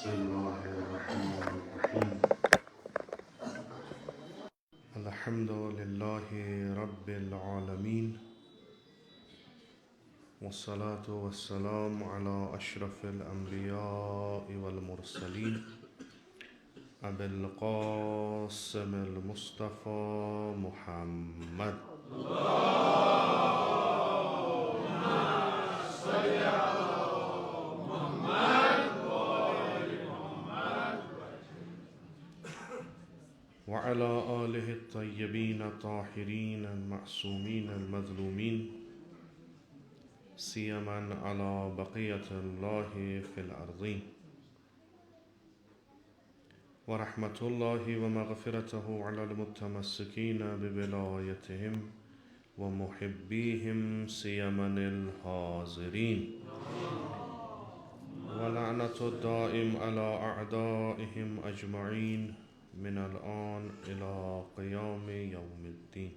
Bismillahirrahmanirrahim. Alhamdulillahi Rabbil Alameen. Wassalatu wassalamu ala ashrafil anbiya'i wal mursaleen. Abil Qasim al Mustafa Muhammad. وعلى آله الطيبين الطاهرين المعصومين المظلومين سيما على بقية الله في الأرضين ورحمة الله ومغفرته على المتمسكين بولايتهم ومحبيهم سيما الحاضرين ولعنة الدائم على أعدائهم أجمعين من الآن إلى قيام يوم الدين.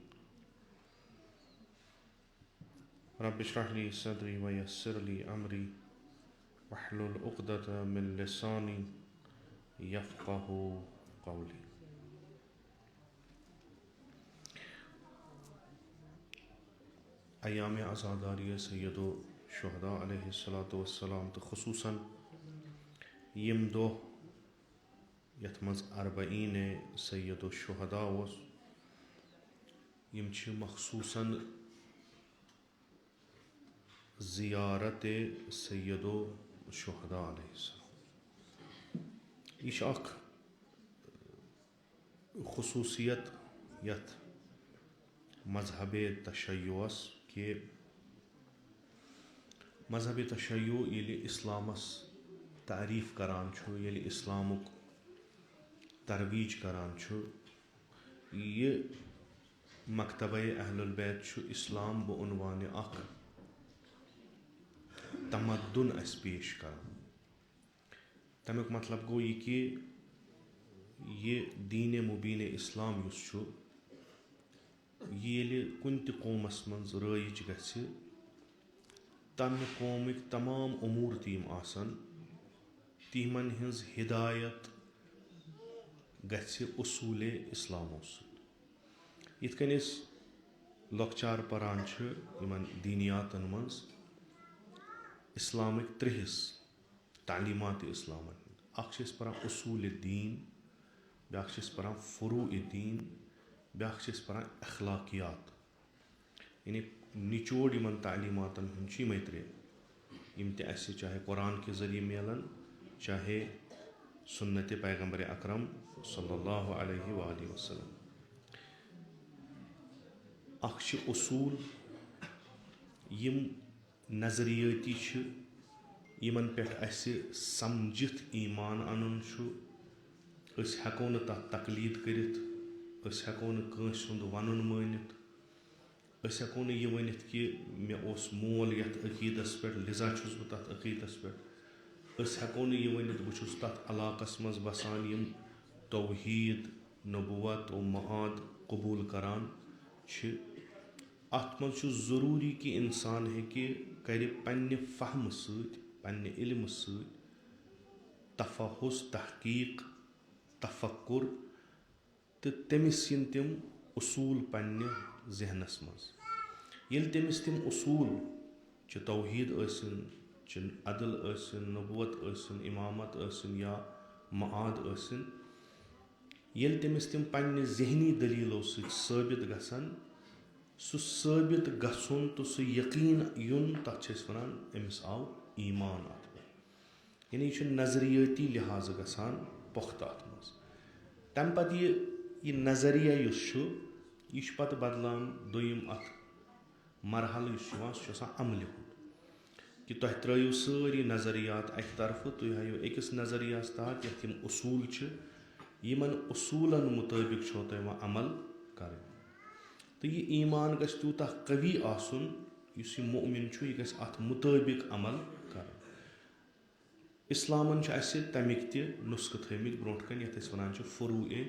رب اشرح لي صدري ويسر لي أمري واحلل عقدة من لساني يفقه قولي. أيام عزادارية سيدو شهداء عليه الصلاة والسلام خصوصا يمدو يتمز 40 سيد الشهداء يمشي مخصوصا زيارة سيد الشهداء عليه السلام. يش اخ خصوصية يت مذهب تشيعس كي مذهب تشيع يلي اسلامس تعریف کران چھُ ییٚلہِ اسلامُک ترویج کران چھُ یہِ مکتبہ اہل البیت چھُ اسلام بعنوانِ اکھ تمدن اسہِ پیش کران. تمیُک مطلب گوٚو یہِ کہِ یہِ دیٖنِ مُبیٖنِ اسلام یُس چھُ یہِ ییٚلہِ کُنہِ تہِ قومس منٛز رٲیِج گژھِ تمہِ قومٕکۍ تمام اموٗر تہِ یِم آسن تِمن ہٕنٛز ہدایت گژھِ اصوٗلِ اسلامو سۭتۍ. یِتھ کٔنۍ أسۍ لۄکچار پران چھِ یِمن دیٖنیاتن منٛز اسلامٕکۍ 3 حصہٕ تعلیٖماتِ اسلامن ہٕنٛدۍ. اکھ چھِ أسۍ پران اصوٗلِ دیٖن، بیٛاکھ چھِ أسۍ پران فروٗعِ دیٖن، بیٛاکھ چھِ أسۍ پران اخلاقیات. یعنی نچوڑ یِمن تعلیٖماتن ہُنٛد چھُ یِمے 3 یِم تہِ اَسہِ چاہے قرآن کہِ ذٔریعہٕ میلن چاہے سُنتِ پیغمبرِ اکرم صلی اللہ علیہ وآلہ وسلم. اکھ چھِ اصوٗل یِم نظریٲتی چھِ یِمن پٮ۪ٹھ اَسہِ سمجھِتھ ایٖمان اَنُن چھُ. أسۍ ہٮ۪کو نہٕ تتھ تقلیٖد کٔرِتھ، أسۍ ہٮ۪کو نہٕ کٲنٛسہِ ہُنٛد ونُن مٲنِتھ، أسۍ ہٮ۪کو نہٕ یہِ ؤنِتھ کہِ مےٚ اوس مول یتھ عقیٖدس پٮ۪ٹھ لذا چھُس بہٕ تتھ عقیٖدس پٮ۪ٹھ. أسۍ ہٮ۪کو نہٕ یہِ ؤنِتھ بہٕ چھُس تتھ علاقس منٛز بسان یِم توحیٖد، نبوت و معاد قبوٗل کران چھِ. اتھ منٛز چھُ ضروٗری کہِ انسان ہیٚکہِ کرِ پننہِ فہمہٕ سۭتۍ پننہِ علمہٕ سۭتۍ تفحص، تحقیٖق، تفکُر تہٕ تٔمِس یِن تِم اصوٗل پننہِ ذہنس منٛز. ییٚلہِ تٔمِس تِم اصوٗل چھِ توحیٖد ٲسِن، چھِ عدل ٲسِن، نبوت ٲسِن، امامت ٲسِن یا معاد ٲسِن، ییٚلہِ تٔمِس تِم پننہِ ذہنی دٔلیٖلو سۭتۍ ثٲبت گژھن، سُہ ثٲبت گژھُن تہٕ سُہ یقیٖن یُن تتھ چھِ أسۍ ونان أمِس آو ایٖمان اتھ پٮ۪ٹھ. یعنی یہِ چھُ نظرِیٲتی لحاظہٕ گژھان پۄختہٕ اتھ منٛز. تمہِ پتہٕ یہِ نظریہ یُس چھُ یہِ چھُ پتہٕ بدلان دوٚیِم اتھ مرحلہٕ یُس چھُ یِوان سُہ چھُ آسان عملہِ ہُنٛد کہِ تۄہہِ ترٲیِو سٲری نظریات اکہِ طرفہٕ، تُہۍ ہٲیِو أکِس نظریاہس تحت یتھ یِم اصوٗل چھِ. یِمن اصوٗلن مُطٲبق چھُو تۄہہِ وۄنۍ عمل کرٕنۍ تہٕ یہِ ایٖمان گژھِ تیوٗتاہ قوی آسُن یُس یہِ مُؤمِن چھُ یہِ گژھِ اتھ مُطٲبق عمل کرُن. اسلامن چھِ اَسہِ تمیِکۍ تہِ نُسخہٕ تھٲیمٕتۍ برونٛٹھ کَنۍ یتھ أسۍ ونان چھِ فروٗعِ دیٖن.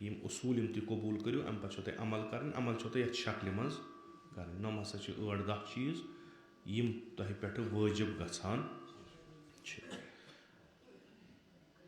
یِم اصوٗل یِم تُہۍ قبوٗل کٔرِو اَمہِ پتہٕ چھو تۄہہِ عمل کرٕنۍ. عمل چھو تۄہہِ یتھ شکلہِ منٛز کرٕنۍ. نۄم ہسا چھِ 8-10 چیٖز یِم تۄہہِ پٮ۪ٹھٕ وٲجِب گژھان چھِ.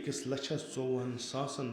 1,54,000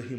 10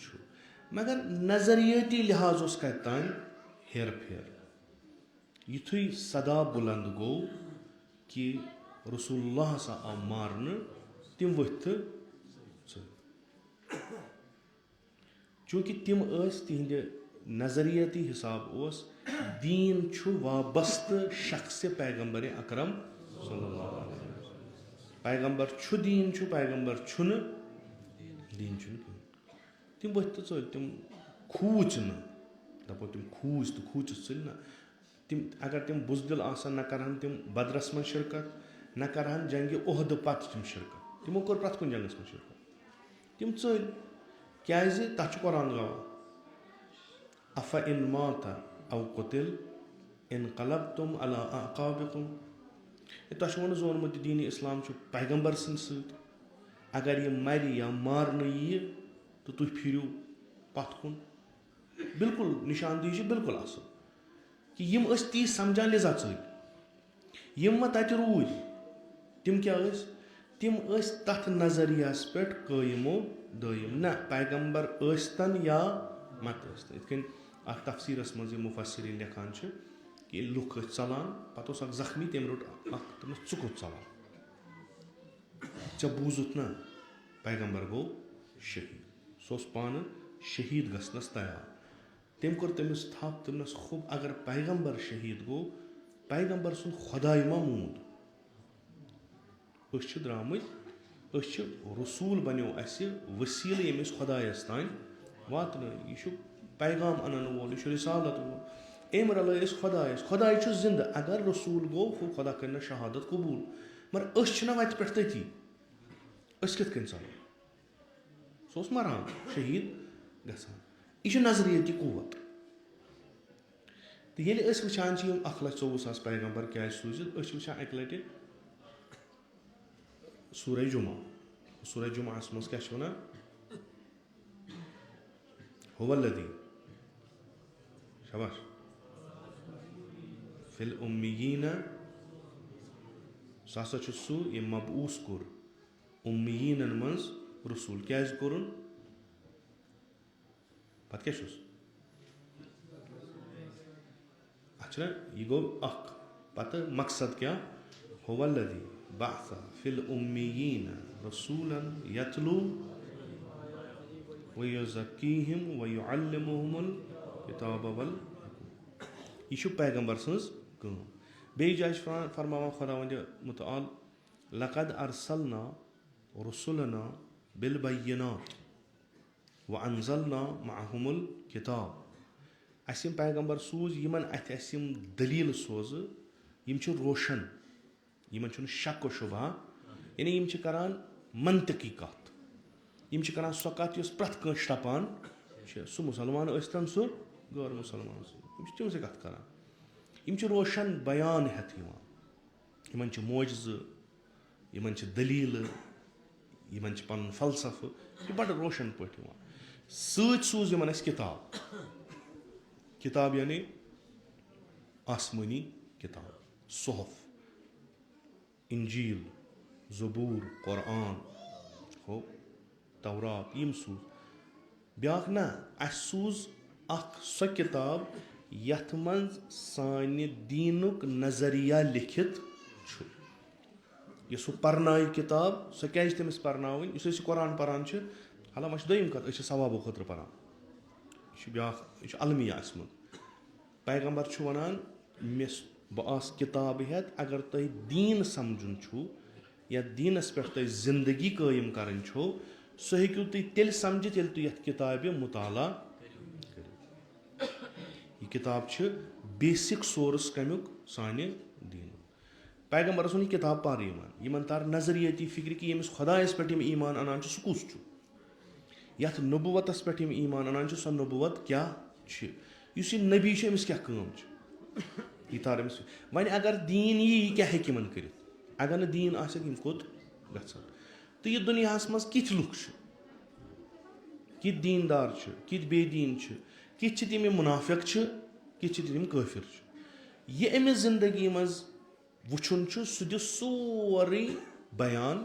چھُ مگر نظریٲتی لحاظ اوس کتہِ تانۍ ہیرٕ پھیرٕ یِتھُے صدا بُلند گوٚو کہِ رسول اللہ ہسا آو مارنہٕ تِم ؤتھۍ تہٕ ژٔلۍ چوٗنٛکہِ تِم ٲسۍ تِہنٛدِ نظریٲتی حساب اوس دیٖن چھُ وابستہٕ شخصِ پیغمبرِ اکرم صلی اللہ علیہ وسلم پیغمبر چھُ دیٖن چھُ پیغمبر چھُنہٕ دیٖن چھُنہٕ کِہیٖنۍ تِم ؤتھۍ تہٕ ژٔلۍ تِم کھوٗژ نہٕ دپو تِم کھوٗژ تہٕ کھوٗژِتھ ژٔلۍ نہ تِم اگر تِم بُزدِل آسن نہ کرہن تِم بدرس منٛز شرکت نہ کرہن جنگہِ عہدٕ پتہٕ تِم شرکت تِمو کوٚر پرٛٮ۪تھ کُنہِ جنگس منٛز شرکت تِم ژٔلۍ کیازِ تتھ چھُ قرآن گواہ افا ان مات او قتل انقلبتم علی اعقابکم تۄہہِ چھُو نہٕ زونمُت یہِ دیٖنِ اسلام چھُ پیغمبر سٕنٛدۍ سۭتۍ اگر یہِ مرِ یا مارنہٕ ییہِ تہٕ تُہۍ پھِرِو پتھ کُن بالکُل نِشاندہی چھِ بالکُل اصل کہِ یِم ٲسۍ تی سمجھان لِذا ژٔلۍ یِم وۄنۍ تتہِ روٗدۍ تِم کیاہ ٲسۍ تِم ٲسۍ تتھ نظریاہس پٮ۪ٹھ قٲیِمو دٲیِم نہ پیغمبر ٲسۍتن یا مت ٲسۍتن یِتھ کٔنۍ اتھ تفسیٖرس منٛز یِم مُفسریٖن لیکھان چھِ کہِ ییٚلہِ لُکھ ٲسۍ ژلان پتہٕ اوس اکھ زخمی تٔمۍ روٚٹ اکھ دوٚپنس ژٕ کوٚت ژلان ژےٚ بوٗزُتھ نہ پیغمبر گوٚو شہیٖد سُہ اوس پانہٕ شہیٖد گژھنس تیار تٔمۍ کوٚر تٔمِس تھپھ دوٚپنس خوب اگر پیغمبر شہیٖد گوٚو پیغمبر سُنٛد خۄداے ما موٗد أسۍ چھِ درٛامٕتۍ أسۍ چھِ رسوٗل بنیو اسہِ ؤسیٖلہٕ ییٚمِس خۄدایس تانۍ واتنٲیِو یہِ چھُ پیغام انن وول یہِ چھُ رِسالت وول أمۍ رلٲے أسۍ خۄدایس خۄداے چھُ زنٛدٕ اگر رسوٗل گوٚو ہُہ خۄدا کرنس شہادت قبوٗل مگر أسۍ چھِنہ وتہِ پٮ۪ٹھ تٔتی أسۍ کِتھ کٔنۍ ژلو سُہ اوس مران شہیٖد گژھان یہِ چھُ نظریٲتی قوت تہٕ ییٚلہِ أسۍ وٕچھان چھِ یِم 1,24,000 پیغمبر کیازِ سوٗزِتھ أسۍ چھِ وٕچھان اکہِ لٹہِ سورہ جُمعہ سورہ جُمعہس منٛز کیاہ چھِ ونان هو الذی شاباش فی الامیٖن سُہ ہسا چھُ سُہ ییٚمۍ مبعوٗث کوٚر اُمیٖنن منٛز رسوٗل کیازِ کوٚرُن پتہٕ کیاہ چھُس اتھ چھُنہ یہِ گوٚو اکھ پتہٕ مقصد کیاہ هو الذی بعث فی الامیٖن رسوٗلا یتلوٗ وَیُزَکِّیہِم وَیُعَلِّمُہُمُ الکِتابَ والحِکمَۃ یہِ چھُ پیغمبر سٕنٛز کٲم بیٚیہِ جایہِ چھُ فرماوان خۄدا وندِ مُتعال لقد ارسلنا رسلنا بالبیِّنات وانزلنا معهم الکتاب اسہِ یِم پیغمبر سوٗز یِمن اتھِ اسہِ یِم دٔلیٖل سوزٕ یِم چھِ روشن یِمن چھُنہٕ شک و شُبہ یعنی یِم چھِ کران منطقی کتھ یِم چھِ کران سۄ کتھ یۄس پرٛٮ۪تھ کٲنٛسہِ ٹپان چھِ سُہ مُسلمان ٲسۍتن سُہ غٲر مُسلمان ٲسۍ یِم چھِ تِمسٕے کتھ کران یِم چھِ روشن بیان ہٮ۪تھ یِوان یِمن چھِ معجزٕ یِمن چھِ دٔلیٖلہٕ یِمن چھِ پنُن فلسفہٕ یہِ چھِ بڑٕ روشن پٲٹھۍ یِوان سۭتۍ سوٗز یِمن اَسہِ کِتاب کِتاب یعنی آسمٲنی کِتاب صحف انجیٖل زبوٗر قرآن ہو تورات یِم سوٗز بیٛاکھ نہ اَسہِ سوٗز اکھ سۄ کِتاب یتھ منٛز سانہِ دیٖنُک نظریہ لیکھِتھ چھُ یۄس ہُہ پرنایہِ کِتاب سۄ کیازِ چھِ تٔمِس پرناوٕنۍ یُس أسۍ یہِ قرآن پران چھِ حالانکہ وۄنۍ چھِ دوٚیِم کتھ أسۍ چھِ ثوابو خٲطرٕ پران یہِ چھُ بیٛاکھ یہِ چھُ المیہ اَسہِ منٛز پیغمبر چھُ ونان بہٕ آسہٕ کِتابہٕ ہٮ۪تھ اگر تۄہہِ دیٖن سمجُن چھُو یتھ دیٖنس پٮ۪ٹھ تۄہہِ زندگی قٲیِم کرٕنۍ چھو سُہ ہیٚکِو تُہۍ تیٚلہِ سمجھِتھ ییٚلہِ تُہۍ یتھ کِتابہِ مُطالعہ کٔرِو یہِ کِتاب چھِ بیسِک سورس کمیُک سانہِ دیٖنُک پیغمبرس اوس نہٕ یہِ کِتاب پرٕ یِوان یِمن تر نظریٲتی فکرِ کہِ ییٚمِس خۄدایس پٮ۪ٹھ یِم ایٖمان انان چھِ سُہ کُس چھُ یتھ نبوتس پٮ۪ٹھ یِم ایٖمان انان چھِ سۄ نبوت کیاہ چھِ یُس یہِ نبی چھُ أمِس کیاہ کٲم چھِ یہِ تار أمِس وۄنۍ اگر دیٖن یی یہِ کیاہ ہیٚکہِ یِمن کٔرِتھ اگر نہٕ دیٖن آسٮ۪کھ یِم کوٚت گژھن تہٕ یہِ دُنیاہس منٛز کِتھ لُکھ چھِ کِتھ دیٖندار چھِ کِتھ بے دیٖن چھِ کِتھ چھِ تِم یِم مُنافِق چھِ کِتھ چھِ تِم کٲفِر چھِ یہِ أمِس زندگی منٛز وٕچھُن چھُ سُہ دِ سورُے بیان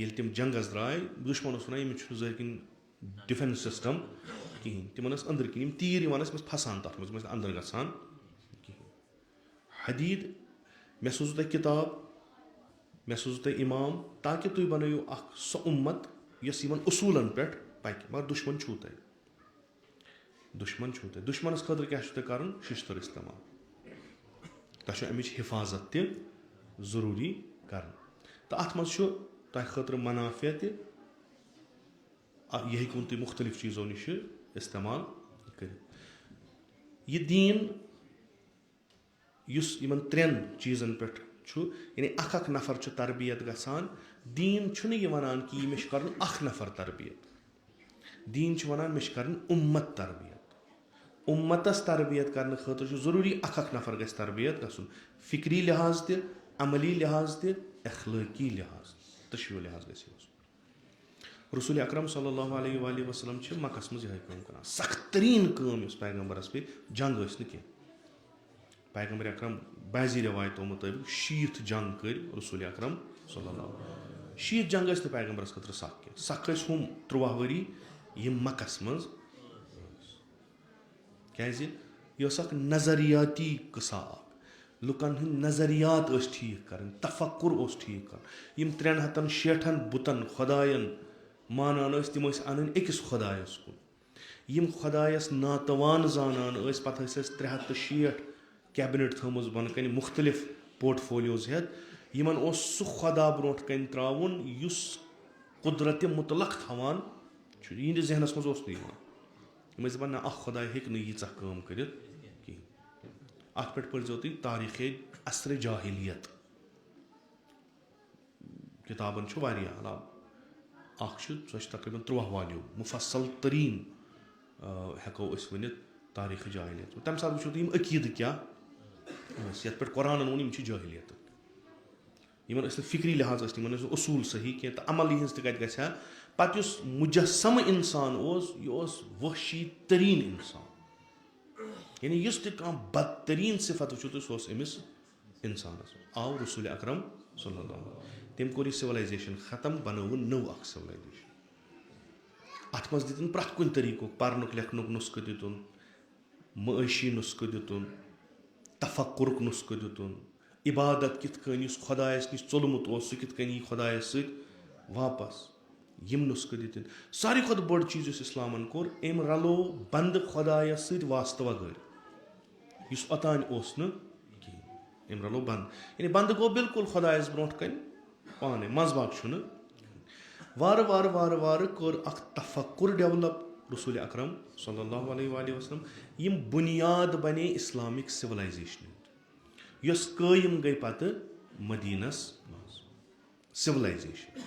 کہِ ییٚلہِ تِم جنٛگس درٛاے دُشمن اوس وَنان ییٚمِس چھُنہٕ ظٲہِر کِنۍ ڈِفٮ۪نس سِسٹم کِہینۍ تِمن ٲس أنٛدٕرۍ کِنۍ یِم تیٖر یِوان ٲسۍ پھسان تَتھ منٛز یِم ٲسۍ نہٕ اَنٛدر گژھان کِہینۍ. حدیٖد مےٚ سوٗزوٗ تۄہہِ کِتاب مےٚ سوٗزوٗ تۄہہِ اِمام تاکہِ تُہۍ بَنٲیِو اکھ سۄ اُمت یۄس یِمن اصوٗلن پٮ۪ٹھ پَکہِ مگر دُشمن چھُو تۄہہِ دُشمنس خٲطرٕ کیاہ چھُو تۄہہِ کَرُن شِشتٕر اِستعمال تۄہہِ چھو اَمِچ حِفاظت تہِ ضروٗری کَرٕنۍ تہٕ اَتھ منٛز چھُ تۄہہِ خٲطرٕ مُنافع تہِ یہِ ہیٚکِوُن تُہۍ مُختٔلِف چیٖزو نِش اِستعمال کٔرِتھ یہِ دیٖن یُس یِمن 3 چیٖزن پٮ۪ٹھ چھُ یعنی اکھ نفر چھُ تربیت گژھان دیٖن چھُنہٕ یہِ وَنان کہِ مےٚ چھُ کَرُن اکھ نفر تربیت دیٖن چھُ وَنان مےٚ چھِ کَرٕنۍ اُمت تربیت اُمتس تربیت کرنہٕ خٲطرٕ چھُ ضروٗری اکھ نفر گژھِ تربیت گژھُن فِکری لحاظ تہِ عملی لحاظ تہِ اخلٲقی لحاظ دۄشوٕے لحاظ گژھِ یہِ آسُن رسول اکرم صلی اللہ علیہ وسلم چھِ مکس منٛز یِہے کٲم کران سخت تریٖن کٲم یۄس پیغمبرس پے جنگ ٲسۍ نہٕ کینٛہہ پیغمبر اکرم بعضی رِوایتو مُطٲبِق 60 جنگ کٔرۍ رسول اکرم صلی اللہ 60 جنگ ٲسۍ نہٕ پیغمبرس خٲطرٕ سکھ کینٛہہ سکھ ٲسۍ ہُم 13 ؤری یِم مکس منٛز کیازِ یہِ ٲس اکھ نظریاتی قٕصہ اکھ لُکن ہٕنٛدۍ نظریات ٲسۍ ٹھیٖک کرٕنۍ تفکُر اوس ٹھیٖک کرُن یِم 360 بُتن خۄدایَن مانان ٲسۍ تِم ٲسۍ اَنٕنۍ أکِس خۄدایس کُن یِم خۄدایس ناتوان زانان ٲسۍ پتہٕ ٲسۍ اَسہِ 360 کیبنِٹ تھٲومٕژ بۄنہٕ کنہِ مُختٔلِف پورٹفولیوز ہٮ۪تھ یِمن اوس سُہ خۄدا برونٛٹھ کنہِ تراوُن یُس قُدرتِ مُطلق تھاوان چھُ یِہنٛدِس ذہنس منٛز اوس نہٕ یِوان یِم ٲسۍ دَپان نہ اکھ خۄداے ہیٚکہِ نہٕ ییٖژاہ کٲم کٔرِتھ کِہینۍ اَتھ پٮ۪ٹھ پٔرزیو تُہۍ تاریٖخے عصرِ جاہلیت کِتابن چھُ واریاہ علاوٕ اکھ چھُ سۄ چھِ تقریٖبن 13 والیوٗم مُفصل تریٖن ہٮ۪کو أسۍ ؤنِتھ تاریٖخہِ جاہلیت تَمہِ ساتہٕ وٕچھو تُہۍ یِم عقیٖدٕ کیاہ ٲسۍ یَتھ پٮ۪ٹھ قۄرانن ووٚن یِم چھِ جٲہلیت یِمن ٲسۍ نہٕ فِکری لحاظ ٲسۍ یِمن ٲسۍ نہٕ اصوٗل صحیح کینٛہہ تہٕ عمل یِہٕنٛز تہِ کَتہِ گژھِ ہا پتہٕ یُس مُجسمہٕ اِنسان اوس یہِ اوس وحشی تریٖن اِنسان یعنی یُس تہِ کانٛہہ بدتریٖن صفت وٕچھو تُہۍ سُہ اوس أمِس اِنسانس آو رسول اکرم صلی اللہ علیہ تٔمۍ کوٚر یہِ سِولایزیشن ختم بنٲوٕن نٔو اکھ سِولایزیشن اتھ منٛز دِتُن پرٛٮ۪تھ کُنہِ طریٖقُک پرنُک لیکھنُک نُسخہٕ دِتُن معٲشی نُسخہٕ دِتُن تفکُرُک نُسخہٕ دِتُن عبادت کِتھ کٔنۍ یُس خۄدایس نِش ژوٚلمُت اوس سُہ کِتھ کٔنۍ یی خۄدایس سۭتۍ واپس یِم نُسخہٕ دِتِنۍ ساروی کھۄتہٕ بوٚڑ چیٖز یُس اِسلامن کوٚر أمۍ رلو بنٛدٕ خۄدایس سۭتۍ واسطہٕ وغٲر یُس اوٚتانۍ اوس نہٕ کِہینۍ أمۍ رلو بنٛد یعنی بنٛدٕ گوٚو بِلکُل خۄدایس برونٛٹھ کنہِ پانے منٛزٕ باگ چھُنہٕ وارٕ وارٕ وارٕ وارٕ کوٚر اکھ تفکُر ڈیولپ رسول اکرم صلی اللہ علیہ وسلم یِم بُنیاد بنے اِسلامِک سِولایزیشنہِ یۄس قٲیِم گٔے پتہٕ مدیٖنس منٛز سِولایزیشن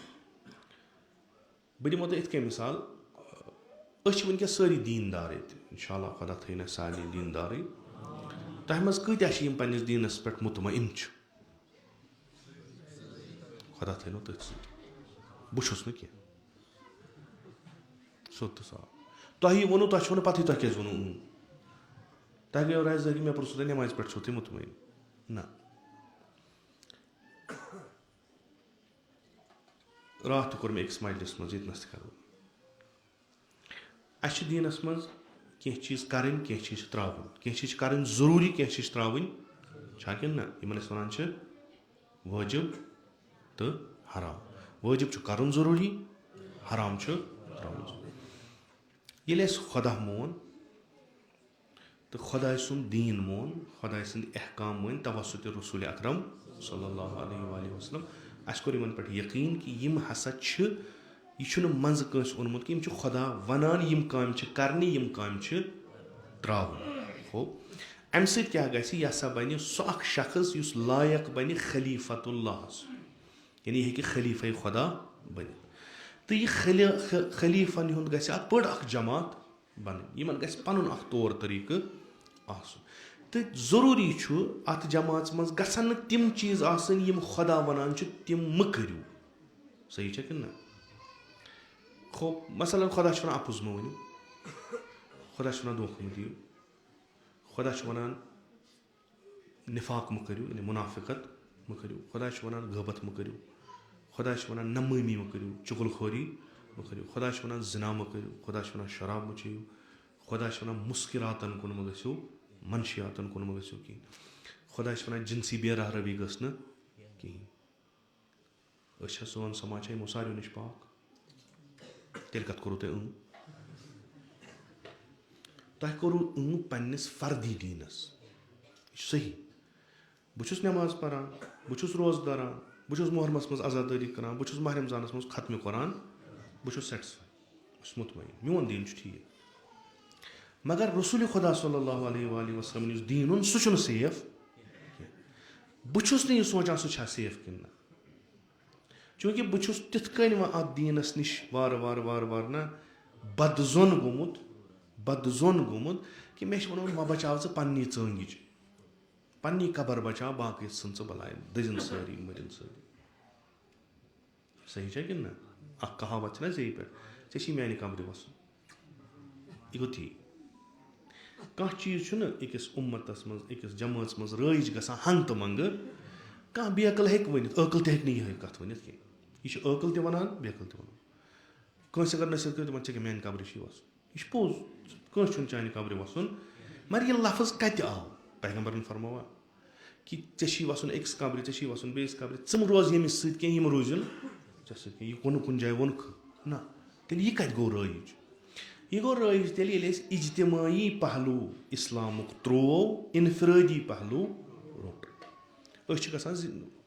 بہٕ دِمو تۄہہِ یِتھ کٔنۍ مِثال أسۍ چھِ وٕنکیٚس سٲری دیٖندار ییٚتہِ انشاء اللہ خۄدا تھٲیِن اَسہِ سارنٕے دیٖندارٕے تۄہہِ منٛز کۭتیاہ چھِ یِم پنٕنِس دیٖنس پٮ۪ٹھ مُطمعین چھِ خۄدا تھٲینو تٔتھۍ سۭتۍ بہٕ چھُس نہٕ کینٛہہ سیوٚد تہٕ صاف تۄہہِ یہِ ووٚنوُ تۄہہِ چھو نہٕ پتہٕے تۄہہِ کیازِ ووٚنوُ تۄہہِ گٔیو رازِ مےٚ پرٛژھوٗ تۄہہِ نٮ۪مازِ پٮ۪ٹھ چھُو تُہۍ مُطمعین نہ راتھ تہِ کوٚر مےٚ أکِس مجلِسس منٛز ییٚتنس تہِ کرو اَسہِ چھِ دیٖنس منٛز کینٛہہ چیٖز کرٕنۍ کینٛہہ چیٖز چھِ ترٛاوٕنۍ کینٛہہ چیٖز چھِ کرٕنۍ ضروٗری کینٛہہ چیٖز چھِ ترٛاوٕنۍ چھا کِنہٕ نہ یِمن أسۍ وَنان چھِ وٲجِب تہٕ حرام وٲجِب چھُ کرُن ضروٗری حرام چھُ ترٛاوُن ضروٗری ییٚلہِ اَسہِ خۄدا مون تہٕ خۄداے سُنٛد دیٖن مون خۄداے سٕنٛدۍ احکام مٲنۍ توسُتِ رسول اکرم صلی اللہ علیہ وسلم اَسہِ کوٚر یِمن پٮ۪ٹھ یقیٖن کہِ یِم ہسا چھِ یہِ چھُنہٕ منٛزٕ کٲنٛسہِ اوٚنمُت کہِ یِم چھِ خۄدا وَنان یِم کامہِ چھِ کرنہِ یِم کامہِ چھِ ترٛاوُن ہو اَمہِ سۭتۍ کیاہ گژھِ یہِ ہسا بنہِ سُہ اکھ شخص یُس لایق بنہِ خلیٖفت اللہس یعنی یہِ ہیٚکہِ خلیٖفے خۄدا بٔنِتھ تہٕ یہِ خلیٖفن ہُنٛد گژھِ اکھ بٔڑ اکھ جماعت بنٕنۍ یِمن گژھِ پنُن اکھ طور طریٖقہٕ آسُن تہٕ ضروٗری چھُ اتھ جماژ منٛز گژھن نہٕ تِم چیٖز آسٕنۍ یِم خۄدا وَنان چھِ تِم مہٕ کٔرِو صحیح چھا کِنہٕ نہ خو مثلاً خۄدا چھُ وَنان اَپُز مہٕ ؤنِو خۄدا چھُ وَنان دھوکہٕ مہٕ دِیِو خۄدا چھُ وَنان نِفاق مہٕ کٔرِو یعنی مُنافِقت مہٕ کٔرِو خۄدا چھُ وَنان غٲبت مہٕ کٔرِو خۄدا چھُ وَنان نَمٲمی مہٕ کٔرِو چُغل خوری مہٕ کٔرِو خۄدا چھُ وَنان زِنا مہٕ کٔرِو خۄدا چھُ وَنان شراب مہٕ چیٚیِو خۄدا چھُ وَنان مُسکِراتَن کُن مہٕ گٔژھِو منشیاتَن کُن مہٕ گٔژھِو کِہیٖنۍ خۄدا چھُ وَنان جِنسی بے رحرٲوی گٔژھ نہٕ کِہیٖنۍ أسۍ چھا سون سماج چھا یِمو ساروِیو نِش پاک تیٚلہِ کَتھ کوٚروٗ تۄہہِ تۄہہِ کوٚروٗ پنٛنِس فردی دیٖنَس یہِ چھُ صحیح بہٕ چھُس نٮ۪ماز پَران بہٕ چھُس روزٕ دَران بہٕ چھُس محرمَس منٛز عزادٲری کَران بہٕ چھُس ماہِ رمضانَس منٛز ختمہِ قۄران بہٕ چھُس سٮ۪ٹٕسفاے بہٕ چھُس مُطمعین میون دیٖن چھُ ٹھیٖک مگر رسوٗلِ خۄدا صلی اللہُ علیہ وسلم یُس دیٖن اوٚن سُہ چھُنہٕ سیف کینٛہہ بہٕ چھُس نہٕ یہِ سونٛچان سُہ چھا سیف کِنہٕ نہ چوٗنٛکہِ بہٕ چھُس تِتھ کٔنۍ وۄنۍ اَتھ دیٖنَس نِش وارٕ وارٕ نہ بدظون گوٚمُت کہِ مےٚ چھِ وَنان وۄنۍ بَچاو ژٕ پنٛنی ژٲنٛگِج پنٛنی قبر بَچاو باقٕے ژھٕن ژٕ بَلاے دٔزِن سٲری مٔرِن سٲری صحیح چھا کِنہٕ نہ اَکھ کہاوت چھِنہ زیٚیہِ پٮ۪ٹھ ژےٚ چھی میٛانہِ قبرِ وَسُن یہِ گوٚو ٹھیٖک کانٛہہ چیٖز چھُنہٕ أکِس اُمَتَس منٛز أکِس جمٲژ منٛز رٲیِج گژھان ہنٛگہٕ تہٕ منٛگہٕ کانٛہہ بیکٕل ہیٚکہِ ؤنِتھ عٲقٕل تہِ ہیٚکہِ نہٕ یِہوٚے کَتھ ؤنِتھ کینٛہہ یہِ چھِ عٲقٕل تہِ وَنان بیکٕل تہِ وَنان کٲنٛسہِ اگر نصیحت کٔرِو دَپان ژےٚ کیٛاہ میٛانہِ قبرِ چھُے وَسُن یہِ چھُ پوٚز کٲنٛسہِ چھُنہٕ چانہِ قبرِ وَسُن مگر یہِ لفظ کَتہِ آو پیغمبرن فرمووا کہِ ژےٚ چھی وَسُن أکِس قبرِ ژےٚ چھی وَسُن بیٚیِس قبرِ ژٕ مہٕ روز ییٚمِس سۭتۍ کینٛہہ یِم روٗزِن ژےٚ سۭتۍ کینٛہہ یہِ ووٚنُکھ کُنہِ جایہِ ووٚنکھٕ نہ تیٚلہِ یہِ کَتہِ گوٚو رٲیِج یہِ گوٚو رٲیِج تیٚلہِ ییٚلہِ أسۍ اِجتِمٲعی پہلوٗ اِسلامُک ترٛوو اِنفرٲدی پہلوٗ روٚٹ أسۍ چھِ گژھان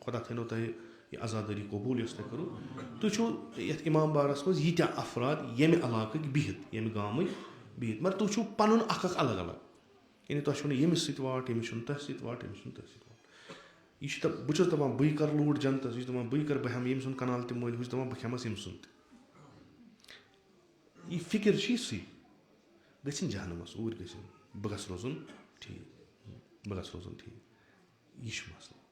خۄدا تھٲینو تۄہہِ یہِ عزادٲری قبوٗل یۄس تۄہہِ کٔرٕو تُہۍ چھُو یَتھ اِمام بارَس منٛز ییٖتیٛاہ اَفراد ییٚمہِ علاقٕکۍ بِہِتھ ییٚمہِ گامٕکۍ بِہِتھ مگر تُہۍ چھُو پَنُن اَکھ الگ الگ یعنی تۄہہِ چھُو نہٕ ییٚمِس سۭتۍ واٹھ ییٚمِس چھُنہٕ تۄہہِ سۭتۍ واٹھ ییٚمِس چھُنہٕ تۄہہِ سۭتۍ واٹھ یہِ چھُ بہٕ چھُس دَپان بٕے کَرٕ لوٗٹھ جنتَس یہِ چھُ دَپان بٕے کَرٕ بہٕ ہٮ۪مہٕ ییٚمہِ سُنٛد کَنال تہِ مٔلۍ ہُہ چھُ دَپان بہٕ کھٮ۪مَس ییٚمہِ سُنٛد تہِ یہِ فِکِر چھِ یہِ سُے گٔژھِنۍ جہنَمَس اوٗرۍ گٔژھِنۍ بہٕ گژھٕ روزُن ٹھیٖک یہِ چھُ مَسلہٕ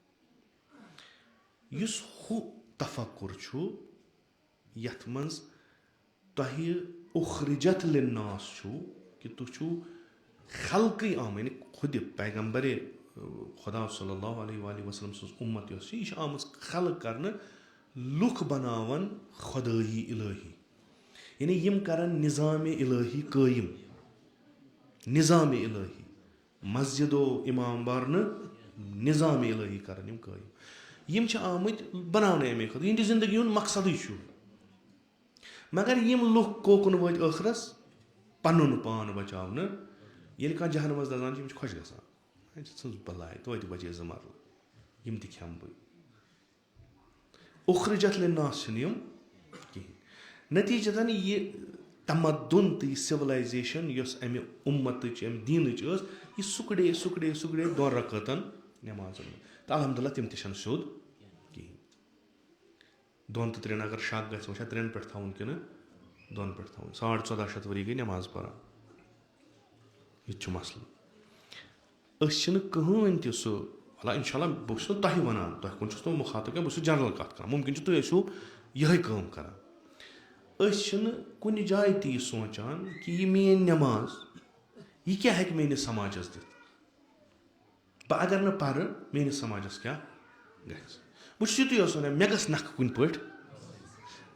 یُس ہُہ تفکُر چھُ یَتھ منٛز تۄہہِ اُخرِجت لِناس چھُو کہِ تُہۍ چھُو خلقٕے آمٕتۍ یعنی خۄدِ پیغمبرے خۄدا صلی اللہُ علیہ وسلم سٕنٛز اُمت یۄس چھِ یہِ چھِ آمٕژ خلق کَرنہٕ لُکھ بَناوَن خۄدٲیی الٲہی یعنی یِم کَرَن نِظامِ الٲہی قٲیِم نِظامِ الٲہی مسجِدو اِمام بَرنہٕ نِظامِ الٲہی کَرَن یِم قٲیِم یِم چھِ آمٕتۍ بَناونہٕ اَمے خٲطرٕ یِہِنٛدِ زندگی ہُنٛد مقصدٕے چھُ مگر یِم لُکھ کوکُن وٲتۍ ٲخرَس پَنُن پان بَچاونہٕ ییٚلہِ کانٛہہ جہنَمَس دَزان چھِ یِم چھِ خۄش گژھان وۄنۍ ژھٕنُس بَلاے توتہِ بَچے زٕ مَرلہٕ یِم تہِ کھٮ۪مہٕ بہٕ اُخرِجت لِناس چھِنہٕ یِم کِہیٖنۍ نٔتیٖجتاً یہِ تمدُن تہٕ یہِ سِولایزیشَن یۄس اَمہِ اُمتٕچ اَمہِ دیٖنٕچ ٲس یہِ سُکڑے 2 رکٲژَن نٮ۪مازَن منٛز تہٕ الحمدُاللہ تِم تہِ چھَنہٕ سیوٚد کِہیٖنۍ 2 تہٕ 3 اگر شک گژھِ وۄنۍ چھا 3 پٮ۪ٹھ تھاوُن کِنہٕ 2 پٮ۪ٹھ تھاوُن 1400 ؤری گٔے نٮ۪ماز پَران یہِ تہِ چھُ مَسلہٕ أسۍ چھِنہٕ کٕہٕنۍ تہِ سُہ اِنشاء اللہ بہٕ چھُس نہٕ تۄہہِ وَنان تۄہہِ کُن چھُس نہٕ مُخاطب کینٛہہ بہٕ چھُس جَنرَل کَتھ کَران مُمکِن چھُ تُہۍ ٲسِو یِہوٚے کٲم کَران أسۍ چھِنہٕ کُنہِ جایہِ تہِ یہِ سونٛچان کہِ یہِ میٛٲنۍ نٮ۪ماز یہِ کیٛاہ ہیٚکہِ میٛٲنِس سماجَس دِتھ بہٕ اگر نہٕ پَرٕ میٛٲنِس سماجَس کیٛاہ گژھِ بہٕ چھُس یُتُے اوس وَنان مےٚ گٔژھ نَکھٕ کُنہِ پٲٹھۍ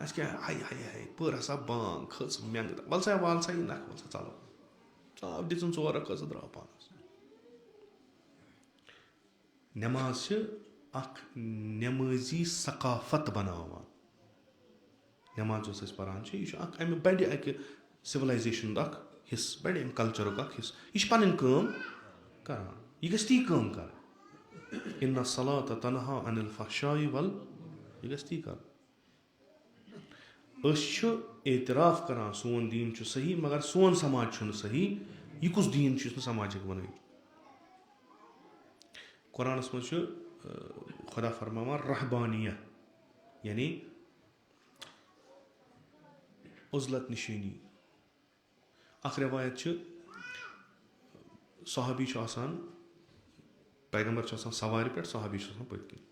اَسہِ کیٛاہ ہاے پٔر ہسا بانٛگ کھٔژ مٮ۪نٛگہٕ وَلہٕ سا یہِ نَکھٕ وَلہٕ سا ژَلو دِژٕن 2 رکٲژ درٛاو پانَس نٮ۪ماز چھِ اَکھ نٮ۪مٲزی ثقافت بَناوان نٮ۪ماز یۄس أسۍ پَران چھِ یہِ چھُ اَکھ اَمہِ بَڑِ اَکہِ سِولایزیشَن ہُنٛد اَکھ حِصہٕ بَڑِ اَمہِ کَلچَرُک اَکھ حِصہٕ یہِ چھِ پَنٕنۍ کٲم کَران یہِ گژھِ تی کٲم کَرٕنۍ اِنَ الصَّلَاةَ تَنہَا عَنِ الْفَحْشَاءِ یہِ گژھِ تی کَرُن أسۍ چھُ اعتراف کَران سون دیٖن چھُ صحیح مگر سون سماج چھُنہٕ صحیح یہِ کُس دیٖن چھُ یُس نہٕ سماج ہیٚکہِ بَنٲیِتھ قۄرانَس منٛز چھُ خۄدا فرماوان رحبانیہ یعنی عُزلت نِشٲنی اَکھ رٮ۪وایت چھِ صحابی چھُ آسان پیغمبر چھُ آسان سوارِ پٮ۪ٹھ صحابی چھُ آسان پٔتۍ کِنۍ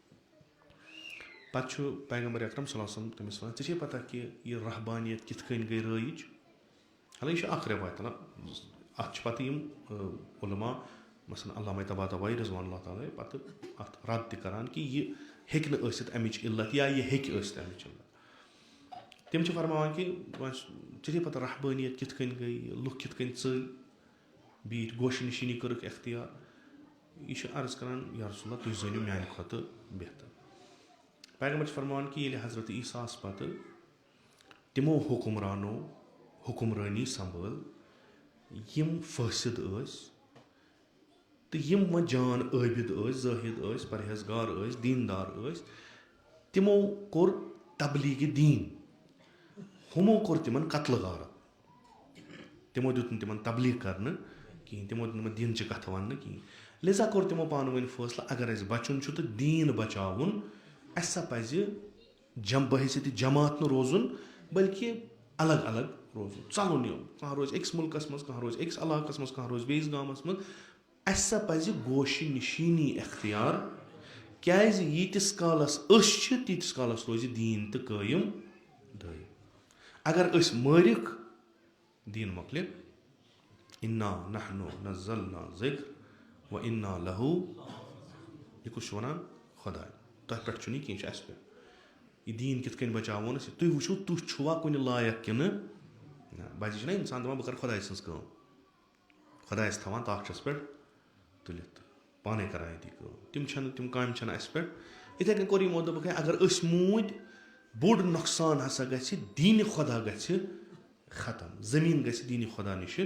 پَتہٕ چھُ پیغمبر اکرم صلی اللہ علیہ وسلم تٔمِس وَنان ژےٚ چھے پَتہ کہِ یہِ رحبانیت کِتھ کٔنۍ گٔے رٲیِج حالانکہِ یہِ چھُ اَکھ رٮ۪وایت اَتھ چھِ پَتہٕ یِم عُلما مثلاً علامہ طباطبایی رضوان اللہ تعالیٰ پَتہٕ اَتھ رد تہِ کَران کہِ یہِ ہیٚکہِ نہٕ ٲسِتھ اَمِچ علت یا یہِ ہیٚکہِ ٲسِتھ اَمِچ علت. تِم چھِ فرماوان کہِ وۄنۍ ژےٚ پَتہٕ رحبٲنیت کِتھ کٔنۍ گٔے, لُکھ کِتھ کٔنۍ ژٔلۍ, بیٖٹھۍ گوشہِ نِشٲنی کٔرٕکھ اختیار. یہِ چھُ عرض کران یا رسول اللہ تُہۍ زٲنِو میانہِ کھۄتہٕ بہتر. پیغمبر چھِ فرماوان کہِ ییٚلہِ حضرت عیٖساہَس پَتہٕ تِمو حُکُمرانو حُکُمرٲنی سنٛبھٲل یِم فٲسِد ٲسۍ تہٕ یِم وۄنۍ جان عٲبِد ٲسۍ, زٲہِد ٲسۍ, پرہیزگار ٲسۍ, دیٖندار ٲسۍ, تِمو کوٚر تبلیٖغِ دیٖن, ہُمو کوٚر تِمن قتلہٕ غارت. تِمو دیُت نہٕ تِمن تبلیٖغ کرنہٕ کِہینۍ, تِمو دیُت نہٕ تِمن دیٖنچہِ کَتھٕ وَننہٕ کِہینۍ. لِذا کوٚر تِمو پانہٕ ؤنۍ فٲصلہٕ اگر اَسہِ بَچُن چھُ تہٕ دیٖن بَچاوُن, اَسہِ سا پَزِ بحثیتِ جماعت نہٕ روزُن بٔلکہِ الگ الگ روزُن, ژَلُن یہِ, کانٛہہ روزِ أکِس مُلکَس منٛز, کانٛہہ روزِ أکِس علاقَس منٛز, کانٛہہ روزِ بیٚیِس گامَس منٛز. اَسہِ سا پَزِ گوشہِ نِشٲنی اختیار کیازِ ییٖتِس کالَس أسۍ چھِ تیٖتِس کالَس روزِ دیٖن تہٕ قٲیِم دٲیِم. اگر أسۍ مٲرِکھ دیٖن مۄکلہِ. اِنا نحنو نزلنا ذِکر و اِنا لہو, یہِ کُس چھُ وَنان؟ خۄداے. تۄہہِ پٮ۪ٹھ چھُنہٕ یہِ کینٛہہ, چھُ اَسہِ پٮ۪ٹھ. یہِ دیٖن کِتھ کٔنۍ بَچاوون أسۍ, تُہۍ وٕچھِو تُہۍ چھُوا کُنہِ لایق کِنہٕ نہ. بَجہِ چھِنہ اِنسان دَپان بہٕ کَرٕ خۄداے سٕنٛز کٲم, خۄدایَس تھاوان تاخچَس پٮ۪ٹھ تُلِتھ, پانَے کَران ییٚتی کٲم. تِم کامہِ چھَنہٕ اَسہِ پٮ۪ٹھ. یِتھَے کٔنۍ کوٚر یِمو دوٚپُکھ ہے اگر أسۍ موٗدۍ بوٚڑ نۄقصان ہسا گژھِ, دیٖنہِ خۄدا گژھِ ختم, زٔمیٖن گژھِ دیٖنہِ خۄدا نِشہِ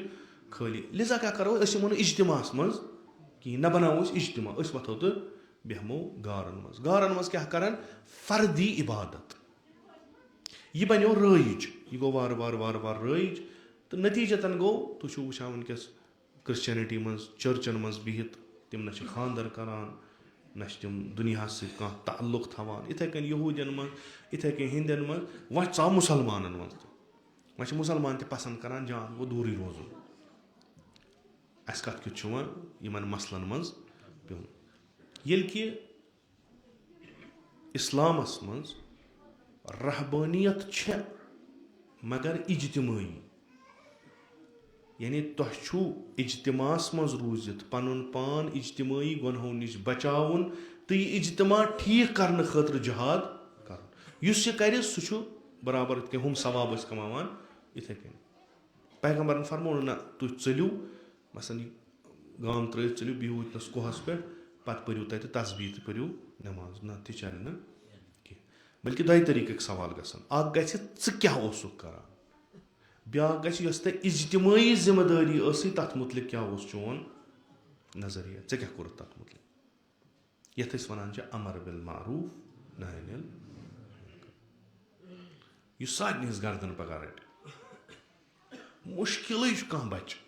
خٲلی. لِذا کیٛاہ کَرو أسۍ یِمو نہٕ اِجتِماعَس منٛز کِہیٖنۍ, نہ بَناوو أسۍ اِجتِماع, أسۍ وۄتھو تہٕ بیٚہمو گارَن منٛز. گارَن منٛز کیٛاہ کَران؟ فردی عبادت. یہِ بَنیو رٲیِج, یہِ گوٚو وارٕ وارٕ وارٕ وارٕ رٲیِج تہٕ نٔتیٖجتاً گوٚو تُہۍ چھِو وٕچھان وٕنکٮ۪س کرٛسچَنٹی منٛز چٔرچَن منٛز بِہِتھ تِم نہ چھِ خانٛدر کَران, نہ چھِ تِم دُنیاہَس سۭتۍ کانٛہہ تعلُق تھاوان. یِتھَے کٔنۍ یہوٗدٮ۪ن منٛز, یِتھَے کٔنۍ ہِندٮ۪ن منٛز, وۄنۍ ژاو مُسلمانَن منٛز تہِ. وۄنۍ چھِ مُسلمان تہِ پَسنٛد کَران جان گوٚو دوٗرٕے روزُن. اَسہِ کَتھ کیُتھ چھُ وۄنۍ یِمَن مَسلَن منٛز پیوٚن, ییٚلہِ کہِ اِسلامَس منٛز رحبٲنیت چھےٚ مگر اِجتِمٲعی. یعنی تۄہہِ چھُو اِجتِماعَس منٛز روٗزِتھ پَنُن پان اِجتِمٲعی گۄنہو نِش بَچاوُن تہٕ یہِ اِجتِماع ٹھیٖک کَرنہٕ خٲطرٕ جِہاد کَرُن. یُس یہِ کَرِ سُہ چھُ برابر یِتھ کٔنۍ ہُم ثواب ٲسۍ کَماوان یِتھَے کٔنۍ. پیغمبرن فرموو نہ تُہۍ ژٔلِو مثلاً یہِ گام ترٛٲوِتھ ژٔلِو بِہِو أتنَس کُہَس پٮ۪ٹھ, پَتہٕ پٔرِو تَتہِ تسبیٖح تہٕ پٔرِو نٮ۪ماز. نہ تہِ چَلہِ نہٕ کینٛہہ, بٔلکہِ دۄیہِ طریٖقٕکۍ سوال گژھن. اَکھ گژھِ ژٕ کیٛاہ اوسُکھ کَران, بیٛاکھ گژھِ یۄس تۄہہِ اِجتِمٲعی ذِمہٕ دٲری ٲسٕے تَتھ مُتعلِق کیٛاہ اوس چون نظریہ, ژےٚ کیٛاہ کوٚرُتھ تَتھ مُتعلِق. یَتھ أسۍ وَنان چھِ امر بالمعروٗف نہی انل منکر, یُس سارنٕے ہِنٛز گردن پگاہ رَٹہِ. مُشکِلٕے چھُ کانٛہہ بَچہِ,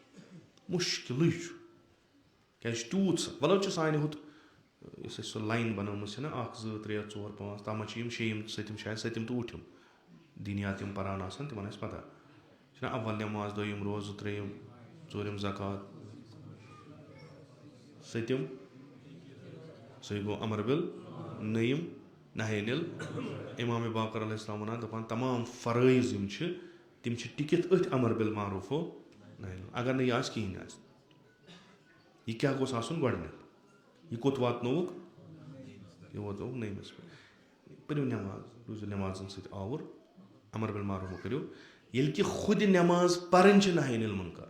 مُشکِلٕے چھُ, کیٛازِ تیوٗت سا وَلہٕ چھُ سانہِ ہُتھ یُس اَسہِ سۄ لاین بَنٲومٕژ چھَنہ 1 2 3 4 5 تَتھ منٛز چھِ یِم شیٚیِم سٔتِم شاید سٔتِم تہٕ وُٹھِم دِنیات یِم پَران آسان تِمن آسہِ پَتہ چھِنہ اول نٮ۪ماز, دوٚیِم روزٕ, ترٛیٚیِم ژوٗرِم زکات, سٔتِم سُے گوٚو امر بِل, نٔیِم نہی انل. اِمامِ باقر علیہ السلام وَنان دَپان تمام فرٲیض یِم چھِ تِم چھِ ٹِکِتھ أتھۍ امر بالمعروٗف و نہی انل. اگر نہٕ یہِ آسہِ کِہیٖنۍ آسہِ. یہِ کیٛاہ گوٚژھ آسُن گۄڈٕنٮ۪تھ, یہِ کوٚت واتنووُکھ, یہِ واتنووُکھ نٔیمِس پٮ۪ٹھ. پٔرِو نٮ۪ماز, روٗزِو نٮ۪مازَن سۭتۍ آوُر, امر بالمعروٗف کٔرِو. ییٚلہِ کہِ خُدِ نٮ۪ماز پَرٕنۍ چھِ نہی انل منکر,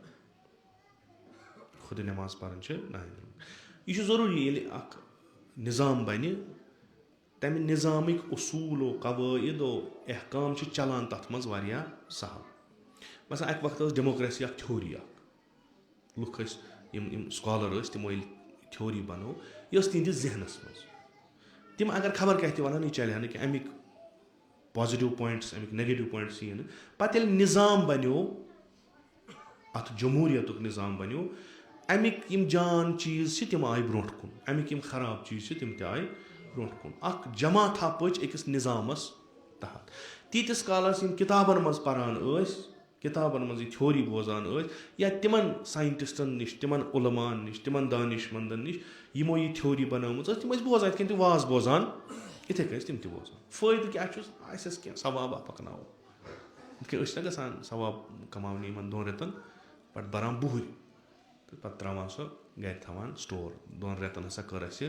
خُدِ نٮ۪ماز پَرٕنۍ چھِ نہی انل منکر. یہِ چھُ ضروٗری ییٚلہِ اکھ نِظام بَنہِ تَمہِ نِظامٕکۍ اصوٗل و قوٲعد و احکام چھِ چلان تَتھ منٛز واریاہ سہل. مثلاً اَکہِ وقتہٕ ٲس ڈیموکریسی اکھ تھیوری اکھ, لُکھ ٲسۍ یِم سکالر ٲسۍ تِمو ییٚلہِ تھیوری بَنٲو یہِ ٲس تِہنٛدِس ذہنَس منٛز. تِم اگر خبر کیٛاہ تہِ وَنان یہِ چلہِ ہا نہٕ کینٛہہ, اَمِکۍ پازِٹِو پویِنٛٹٕس اَمِکۍ نَگیٹِو پویِنٛٹٕس یِیہِ نہٕ. پَتہٕ ییٚلہِ نِظام بَنیو, اَتھ جمہوٗرِیتُک نِظام بَنیو, اَمِکۍ یِم جان چیٖز چھِ تِم آیہِ برونٛٹھ کُن, اَمِکۍ یِم خراب چیٖز چھِ تِم تہِ آیہِ برونٛٹھ کُن. اکھ جماتھا پٔچ أکِس نِظامَس تحت. تیٖتِس کالَس یِم کِتابَن منٛز پَران ٲسۍ, کِتابَن منٛز یہِ تھیوری بوزان ٲسۍ, یا تِمن ساینٹِسٹَن نِش, تِمن عُلماہن نِش, تِمن دانِش مندن نِش یِمو یہِ تھیوری بَنٲومٕژ ٲس, تِم ٲسۍ بوزان یِتھ کٔنۍ تِم واز بوزان, یِتھَے کٔنۍ ٲسۍ تِم تہِ بوزان. فٲیدٕ کیٛاہ چھُس, آسٮ۪س کینٛہہ ثوابا پَکناوو. یِتھ کٔنۍ ٲسۍ نہ گژھان ثواب کَماونہِ یِمن 2 رٮ۪تن, پَتہٕ بَران بُہٕرۍ تہٕ پَتہٕ ترٛاوان سۄ گرِ تھاوان سٹور, 2 رٮ۪تن ہسا کٔر اَسہِ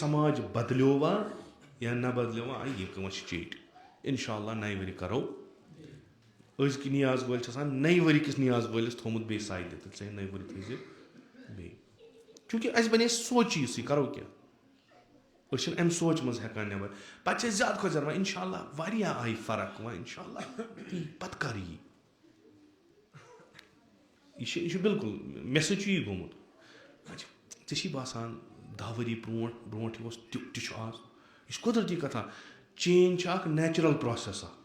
سماج بدلیوا یا نہ بدلیوا یہِ کٲنٛسہِ چیٹ اِنشاء اللہ نَیہِ ؤری کرو أزکہِ نیاز وٲلۍ چھِ آسان نَیہِ ؤری کِس نیاز وٲلِس تھومُت بیٚیہِ سایہِ دِتھ ژےٚ نَیہِ ؤری تھٲیزِ بیٚیہِ چوٗنٛکہِ اَسہِ بَنے سونٛچی یُسٕے کَرو کیٛاہ أسۍ چھِنہٕ اَمہِ سونٛچہِ منٛز ہٮ۪کان نٮ۪بر پَتہٕ چھِ أسۍ زیادٕ کھۄتہٕ زیادٕ وۄنۍ اِنشاء اللہ واریاہ آیہِ فرق وۄنۍ اِنشاء اللہ پَتہٕ کر یہِ چھُ بِلکُل مےٚ سۭتۍ چھُ یی گوٚمُت ژےٚ چھی باسان 10 ؤری برونٛٹھ یہِ اوس تہِ چھُ آز یہِ چھِ قۄدرٔتی کَتھا چینٛج چھِ اکھ نیچرل پروسیس اکھ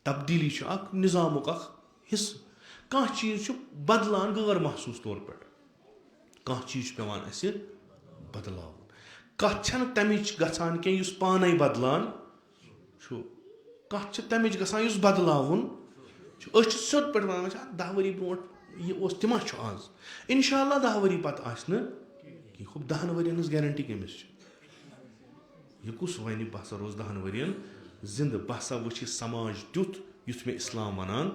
تبدیٖلی چھُ اکھ نِظامُک اکھ حِصہٕ کانٛہہ چیٖز چھُ بدلان غٲر محسوٗس طور پٲٹھۍ کانٛہہ چیٖز چھُ پیٚوان اَسہِ بدلاوُن کَتھ چھَنہٕ تَمِچ گژھان کینٛہہ یُس پانے بدلان چھُ کَتھ چھِ تَمِچ گژھان یُس بدلاوُن چھُ أسۍ چھِ سیوٚد پٲٹھۍ وَنان 10 ؤری برونٛٹھ یہِ اوس تہِ ما چھُ آز اِنشاء اللہ 10 ؤری پَتہٕ آسہِ نہٕ کینٛہہ 10 ؤرین ہٕنٛز گیرنٹی کٔمِس چھِ یہِ کُس وَنہِ بہٕ ہسا روزٕ 10 ؤرین زِندٕ بہٕ ہسا وٕچھِ یہِ سماج تیُتھ یُتھ مےٚ اِسلام وَنان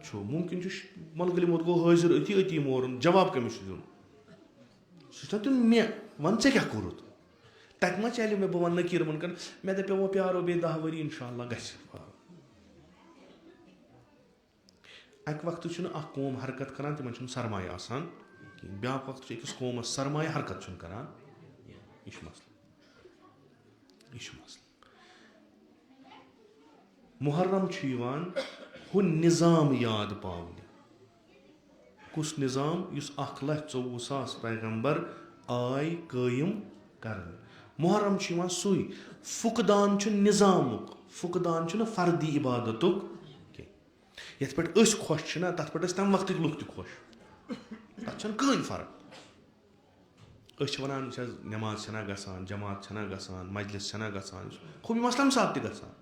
چھُ مُمکِن چھُ مۄلگہٕ گوٚو حٲضِر أتی مورُن جواب کٔمِس چھُ دیُن سُہ چھُنہ دیُن مےٚ وَن ژےٚ کیٛاہ کوٚرُتھ تَتہِ ما چلہِ مےٚ بہٕ وَنہٕ نٔکیٖر وُنکٮ۪ن مےٚ دَپیو وۄنۍ پیارو بیٚیہِ 10 ؤری اِنشاء اللہ گژھِ اَکہِ وقتہٕ چھُنہٕ اکھ قوم حرکت کران تِمن چھُنہٕ سرمایہِ آسان کِہیٖنۍ بیٛاکھ وقتہٕ چھُ أکِس قومَس سرمایہِ حرکت چھُنہٕ کران یہِ چھُ مسلہٕ محرم چھُ یِوان ہُہ نِظام یاد پاونہِ کُس نِظام یُس 1,24,000 پیغمبر آے قٲیِم کرنہٕ محرم چھُ یِوان سُے فُقدان چھُ نِظامُک فُقدان چھُنہٕ فردی عبادتُک کینٛہہ یَتھ پٮ۪ٹھ أسۍ خۄش چھِنہ تَتھ پٮ۪ٹھ ٲسۍ تَمہِ وقتٕکۍ لُکھ تہِ خۄش تَتھ چھَنہٕ کٕہٕنۍ فرق أسۍ چھِ وَنان یہِ چھِ حظ نٮ۪ماز چھَنہ گژھان جماعت چھَنہ گژھان مجلِس چھَنہ گژھان خوٗب یِم ٲسۍ تَمہِ ساتہٕ تہِ گژھان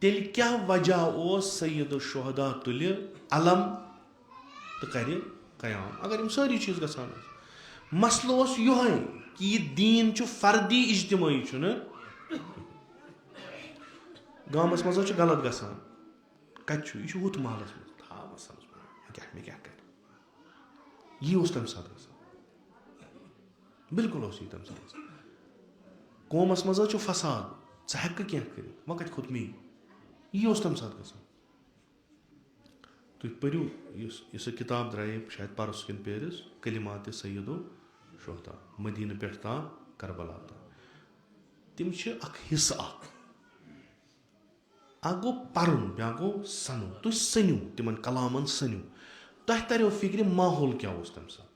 تیٚلہِ کیٛاہ وجہ اوس سید الشہدا تُلہِ علم تہٕ کَرِ قیام اگر یِم سٲری چیٖز گژھان ٲسۍ مسلہٕ اوس یِہوے کہِ یہِ دیٖن چھُ فردی اجتمٲعی چھُنہٕ گامَس منٛز حظ چھُ غلط گژھان کَتہِ چھُ یہِ چھُ ہُتھ محلَس منٛز تھاو سمجھ مےٚ کیٛاہ کَرِ یی اوس تَمہِ ساتہٕ گژھان بِلکُل اوس یی تَمہِ ساتہٕ گژھان قومَس منٛز حظ چھُ فساد ژٕ ہٮ۪کہٕ کینٛہہ کٔرِتھ وۄنۍ کَتہِ کھوٚت مے یی اوس تَمہِ ساتہٕ گژھان تُہۍ پٔرِو یُس سۄ کِتاب درٛایے شاید پَرُس کِنہٕ پیرِس کلمات سید الشہدا مدیٖنہٕ پٮ۪ٹھ تام کربلا تام تِم چھِ اکھ حِصہٕ اکھ گوٚو پَرُن بیٛاکھ گوٚو سَنُن تُہۍ سٔنِو تِمن کلامن سٔنِو تۄہہِ تریو فِکرِ ماحول کیٛاہ اوس تَمہِ ساتہٕ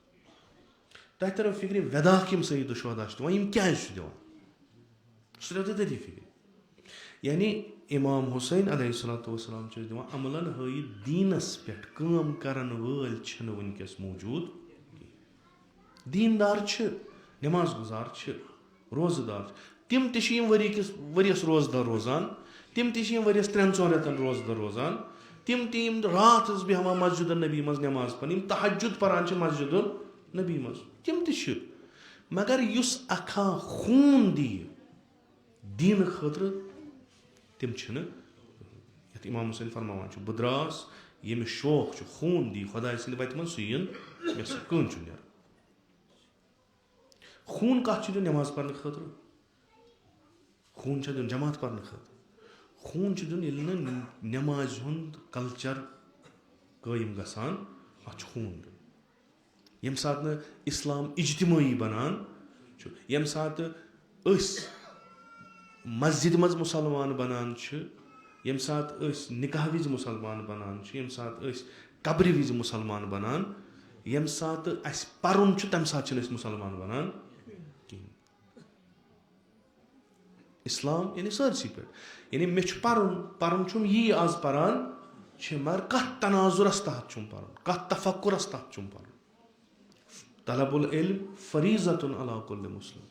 تۄہہِ تریو فِکرِ وٮ۪داکھ یِم سید الشہدا چھِ دِوان یِم کیٛازِ چھِ دِوان سُہ تریو تۄہہِ تٔتی فِکرِ یعنی اِمام حُسین علیہ الصلاتُ وسلام چھِ أسۍ دِوان عملن ہٲیِتھ دیٖنس پٮ۪ٹھ کٲم کرن وٲلۍ چھِنہٕ وٕنکیٚس موٗجوٗد کینٛہہ دیٖندار چھِ نٮ۪ماز گُزار چھِ روزٕ دار چھِ تِم تہِ چھِ یِم ؤرِیَس روزٕ دار روزان تِم تہِ چھِ یِم ؤرِیَس 3-4 رٮ۪تن روزٕ دار روزان تِم تہِ یِم راتھ ٲسۍ بیٚہوان مسجِد النبی منٛز نٮ۪ماز پرنہِ یِم تہجُد پران چھِ مسجِد النبی منٛز تِم تہِ چھِ مگر یُس اکھا خوٗن دِیہِ دیٖنہٕ خٲطرٕ تِم چھِنہٕ یَتھ اِمام حُسین فرماوان چھُ بہٕ درٛاس ییٚمِس شوق چھُ خوٗن دِی خۄداے سٕنٛدِ وَتہِ منٛز سُہ یِن مےٚ سۭتۍ کٕہٕنۍ چھُنہٕ نیران خوٗن کَتھ چھُ دیُن نٮ۪ماز پرنہٕ خٲطرٕ خوٗن چھا دیُن جماعت پرنہٕ خٲطرٕ خوٗن چھُ دیُن ییٚلہِ نہٕ نٮ۪مازِ ہُنٛد کلچر قٲیِم گژھان اَتھ چھُ خوٗن دیُن ییٚمہِ ساتہٕ نہٕ اِسلام اجتمٲعی بنان چھُ ییٚمہِ ساتہٕ أسۍ مسجِدِ منٛز مُسلمان بنان چھِ ییٚمہِ ساتہٕ أسۍ نِکاح وِزِ مُسلمان بنان چھِ ییٚمہِ ساتہٕ أسۍ قبرِ وِزِ مُسلمان بنان ییٚمہِ ساتہٕ اَسہِ پَرُن چھُ تَمہِ ساتہٕ چھِنہٕ أسۍ مُسلمان بنان کِہیٖنۍ اِسلام یعنی سٲرسٕے پٮ۪ٹھ یعنی مےٚ چھُ پَرُن چھُم یی آز پَران چھِ مگر کَتھ تناظُرَس تحت چھُم پَرُن کَتھ تفکُرَس تحت چھُم پَرُن طلب العلم فریٖضتُن علی کُلِّ مُسلِم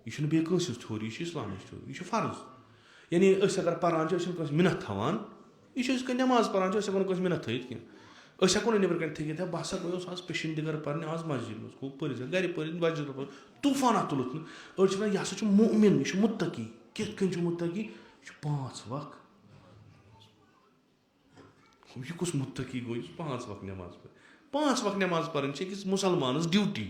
یہِ چھُنہٕ بیٚیہِ کٲنٛسہِ ہٕنٛز تھیوری یہِ چھِ اِسلامٕچ تھیوری یہِ چھُ فرض یعنی أسۍ اگر پَران چھِ أسۍ چھِنہٕ کٲنٛسہِ مِنت تھاوان یہِ چھِ أسۍ کٲنٛسہِ نٮ۪ماز پَران چھِ أسۍ ہٮ۪کو نہٕ کٲنٛسہِ مِنت تھٲیِتھ کینٛہہ أسۍ ہٮ۪کو نہٕ نیٚبرٕ کَنۍ تھٔکِتھ بہٕ ہسا گوٚیوس آز پیشَن دِگر پَرنہِ آز مسجِد منٛز گوٚو پٔرِزِ گرِ پٔرِتھ مسجِد طوٗفانا تُلُتھ نہٕ أڑۍ چھِ وَنان یہِ ہسا چھُ مُؤمِن یہِ چھُ مُتقی کِتھ کٔنۍ چھُ مُتقی یہِ چھُ 5 وق یہِ کُس مُتقی گوٚو یُس 5 وق نٮ۪ماز پَرِ 5 وق نٮ۪ماز پَرٕنۍ چھِ أکِس مُسلمانَس ڈیوٗٹی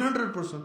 100%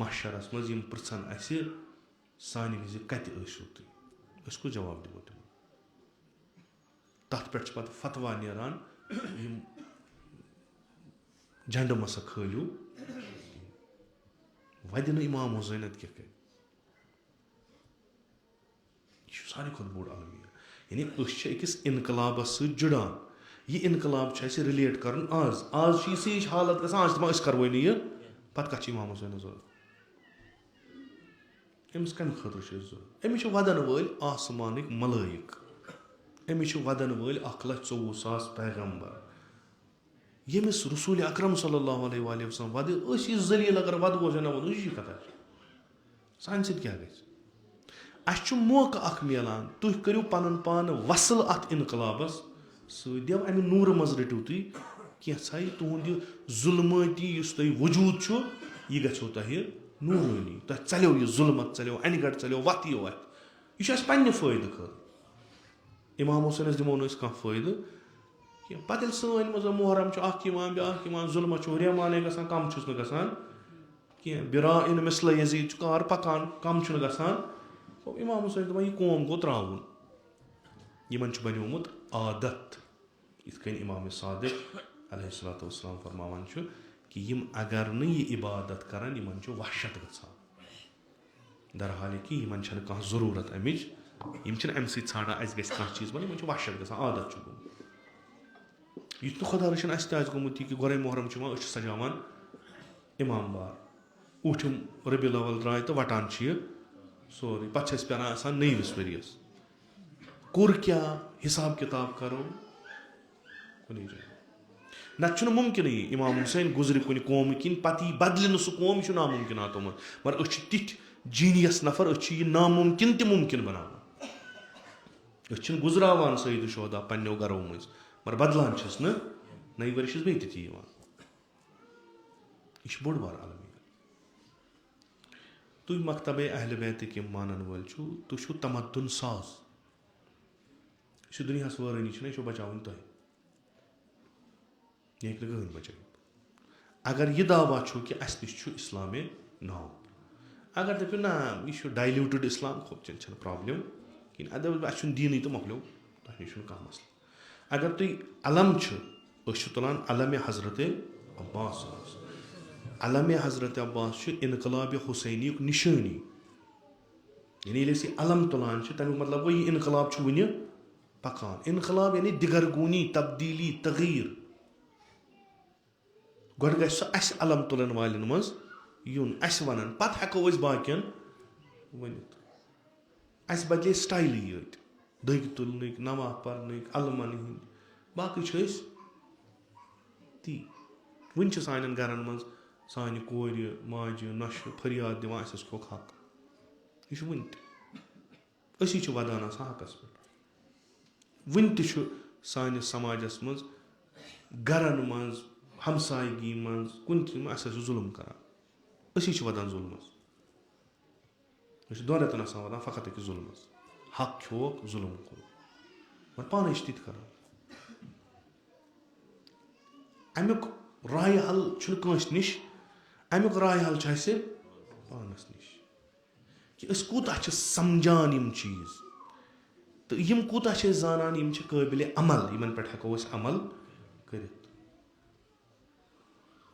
محشرس منٛز یِم پرٛژھن اَسہِ سانہِ وِزِ کَتہِ ٲسِو تُہۍ أسۍ کُس جواب دِمو تِمن تَتھ پٮ۪ٹھ چھِ پَتہٕ فتوا نیران یِم جنڈٕ مَسا کھٲلِو وَدِ نہٕ اِمام حُسین اَدٕ کیٛاہ کَرِ یہِ چھُ ساروی کھۄتہٕ بوٚڑ المیٖر یعنی أسۍ چھِ أکِس اِنقلابَس سۭتۍ جُڑان یہِ اِنقلاب چھُ اَسہِ رِلیٹ کَرُن آز چھِ یِژھٕے ہِش حالت گژھان آز چھِ دَپان أسۍ کَروٕے نہٕ یہِ پَتہٕ کَتھ چھِ اِمام حُسینَس ضوٚرَتھ أمِس کَمہِ خٲطرٕ چھِ أسۍ ضوٚرَتھ أمِس چھِ وَدَن وٲلۍ آسمانٕکۍ ملٲیِک أمِس چھِ وَدَن وٲلۍ 1,24,000 پیغمبر ییٚمِس رسوٗلِ اکرم صلی اللہ علیہ وسلم وَدٕ أسۍ یہِ ذٔلیٖل اگر وَدٕ گوٚو نہ وَدٕ یہِ چھِ کَتھا سانہِ سۭتۍ کیٛاہ گژھِ اَسہِ چھُ موقعہٕ اکھ میلان تُہۍ کٔرِو پَنُن پان وصٕل اَتھ اِنقلابَس سۭتۍ دِو اَمہِ نوٗرٕ منٛز رٔٹِو تُہۍ کینٛژھا تُہُنٛد یہِ ظُلمٲتی یُس تۄہہِ وجوٗد چھُ یہِ گژھیو تۄہہِ نوٗرٲنی تۄہہِ ژَلیو یہِ ظُلمت ژَلیو اَنہِ گَٹہِ ژَلیو وَتھ یِیو اَتھِ یہِ چھُ اَسہِ پنٛنہِ فٲیدٕ خٲطرٕ اِمام حُسینَس دِمو نہٕ أسۍ کانٛہہ فٲیدٕ کینٛہہ پَتہٕ ییٚلہِ سٲنۍ منٛز محرم چھُ اکھ یِوان بیٛاکھ یِوان ظُلمت چھُ ہُریمانے گژھان کَم چھُس نہٕ گژھان کینٛہہ بِرا اِن مِثلَ یزیٖد چھُ کار پَکان کَم چھُنہٕ گژھان گوٚو اِمام حُسین چھُ دَپان یہِ قوم گوٚو ترٛاوُن یِمن چھُ بنیومُت عادت یِتھ کٔنۍ اِمامِ صادق علیہ الصلوۃ والسلام فرماوان چھُ کہِ یِم اگر نہٕ یہِ عبادت کرن یِمن چھُ وحشت گژھان درحالہِ کہِ یِمن چھنہٕ کانٛہہ ضروٗرت اَمِچ یِم چھِنہٕ اَمہِ سۭتۍ ژھانڈان اَسہِ گژھِ کانٛہہ چیٖز بَنُن یِمن چھُ وحشت گژھان عادت چھُ گوٚمُت یُتھ نہٕ خۄدا رٔچھِنۍ اَسہِ تہِ آسہِ گوٚمُت یہِ کہِ گۄڈَے محرم چھُ یِوان أسۍ چھِ سجاوان اِمام بار اوٗٹھِم ربیع الاول درٛاے تہٕ وَٹان چھِ یہِ سورُے پَتہٕ چھِ أسۍ پیاران آسان نٔیمِس ؤرِیَس کوٚر کیٛاہ حِساب کِتاب کَرو کُنی جایہِ نَتہٕ چھُنہٕ مُمکِنٕے اِمام حُسین گُزرِ کُنہِ قومہٕ کِنۍ پَتہٕ یی بدلہِ نہٕ سُہ قوم یہِ چھُ نامُمکِناتو منٛز مگر أسۍ چھِ تِتھۍ جیٖنیَس نفر أسۍ چھِ یہِ نامُمکِن تہِ مُمکِن بَناوان أسۍ چھِنہٕ گُزراوان سعید الشہدا پنٛنیو گرو مٔنٛزۍ مگر بدلان چھِس نہٕ نَیہِ ؤری چھِس بیٚیہِ تِتھی یِوان یہِ چھُ بوٚڑ بارٕ المیٖر تُہۍ مکتبے اہلِ بیتٕکۍ یِم مانن وٲلۍ چھُو تُہۍ چھُو تمدُن ساز یہِ چھُ دُنیاہَس وٲرٲنی چھِنہ یہِ چھُو بَچاوٕنۍ تۄہہِ یہِ ہیٚکہِ نہٕ کٕہٕنۍ بَچٲوِتھ اگر یہِ دعوا چھُو کہِ اَسہِ نِش چھُ اِسلامِ نو اگر دٔپِو نہ یہِ چھُ ڈایلیوٗٹٕڈ اِسلام تیٚلہِ چھَنہٕ پرٛابلِم کِہیٖنۍ اَدٕ دَپو اَسہِ چھُنہٕ دیٖنٕے تہٕ مۄکلیو تۄہہِ نِش چھُنہٕ کانٛہہ مَسلہٕ اگر تُہۍ علم چھِ أسۍ چھِ تُلان علمِ حضرتِ عباس علمِ حضرتِ عباس چھُ اِنقلابِ حُسینیُک نِشٲنی یعنی ییٚلہِ أسۍ یہِ علم تُلان چھِ تَمیُک مطلب گوٚو یہِ اِنقلاب چھُ وٕنہِ پَکان اِنقلاب یعنی دِگرگوٗنی تبدیٖلی تغیٖر گۄڈٕ گژھِ سُہ اَسہِ علم تُلن والٮ۪ن منٛز یُن اَسہِ وَنان پَتہٕ ہٮ۪کو أسۍ باقین ؤنِتھ اَسہِ بدلے سٹایلٕے یٲتۍ دٔگۍ تُلنٕکۍ نماز پَرنٕکۍ علمن ہٕنٛدۍ باقٕے چھِ أسۍ تی وٕنہِ چھِ سانٮ۪ن گرن منٛز سانہِ کورِ ماجہِ نۄشہِ فریاد دِوان اَسہِ حظ کھوٚکھ حق یہِ چھُ وٕنہِ تہِ أسی چھِ وَدان آسان حقس پٮ۪ٹھ وٕنہِ تہِ چھُ سٲنِس سماجس منٛز گرن منٛز ہمسایگی منٛز کُنہِ تہِ اَسہِ حظ چھُ ظُلم کران أسی چھِ وَدان ظُلمس أسۍ چھِ 2 رٮ۪تن آسان وَدان فقط أکِس ظُلمس حق کھیوٚوُکھ ظُلم کوٚرُکھ مگر پانے چھِ تِتہِ کران اَمیُک راے حل چھُنہٕ کٲنٛسہِ نِش اَمیُک راے حل چھُ اَسہِ پانس نِش کہِ أسۍ کوٗتاہ چھِ سمجان یِم چیٖز تہٕ یِم کوٗتاہ چھِ أسۍ زانان یِم چھِ قٲبلِ عمل یِمن پٮ۪ٹھ ہٮ۪کو أسۍ عمل کٔرِتھ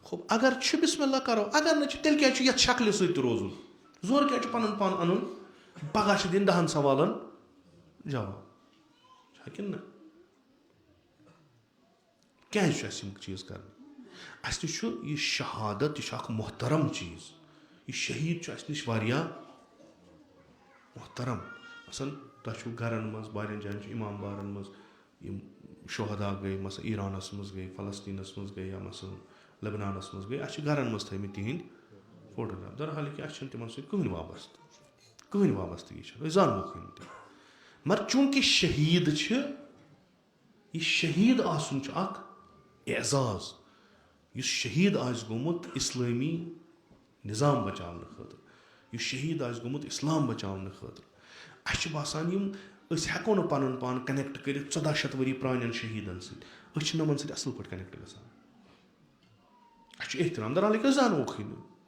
خب اگر چھُ بِسمہِ اللہ کرو اگر نہٕ چھُ تیٚلہِ کیٛازِ چھُ یَتھ شکلہِ سۭتۍ تہِ روزُن زورٕ کیٛازِ چھُ پَنُن پان اَنُن پگاہ چھِ دِنۍ 10 سوالن جواب چھا کِنہٕ نہ کیٛازِ چھُ اَسہِ یِم چیٖز کرٕنۍ اَسہِ نِش چھُ یہِ شہادت یہِ چھُ اکھ محترم چیٖز یہِ شہیٖد چھُ اَسہِ نِش واریاہ محترم مثلاً تۄہہِ چھُو گرن منٛز واریاہن جاین چھُ اِمام بارن منٛز یِم شہدا گٔے مثلاً ایٖرانس منٛز گٔے فلسطیٖنس منٛز گٔے یا مثلاً لبنانس منٛز گٔے اَسہِ چھِ گرن منٛز تھٲیمٕتۍ تِہنٛدۍ فوٹوگراف درحالہِ کہِ اَسہِ چھُنہٕ تِمن سۭتۍ کٕہٕنۍ وابستگی چھنہٕ أسۍ زانوکھٕے نہٕ تہِ مگر چوٗنٛکہِ شہیٖد چھِ یہِ شہیٖد آسُن چھُ اکھ اعزاز یُس شہیٖد آسہِ گوٚمُت اِسلٲمی نِظام بچاونہٕ خٲطرٕ یُس شہیٖد آسہِ گوٚمُت اِسلام بچاونہٕ خٲطرٕ اَسہِ چھُ باسان یِم أسۍ ہٮ۪کو نہٕ پَنُن پان کنیکٹ کٔرِتھ 1400 ؤری پرانٮ۪ن شہیٖدن سۭتۍ أسۍ چھِنہٕ یِمن سۭتۍ اَصٕل پٲٹھۍ کنیکٹ گژھان اَسہِ چھُ احترام درحالہِ کہِ أسۍ زانوکھٕے نہٕ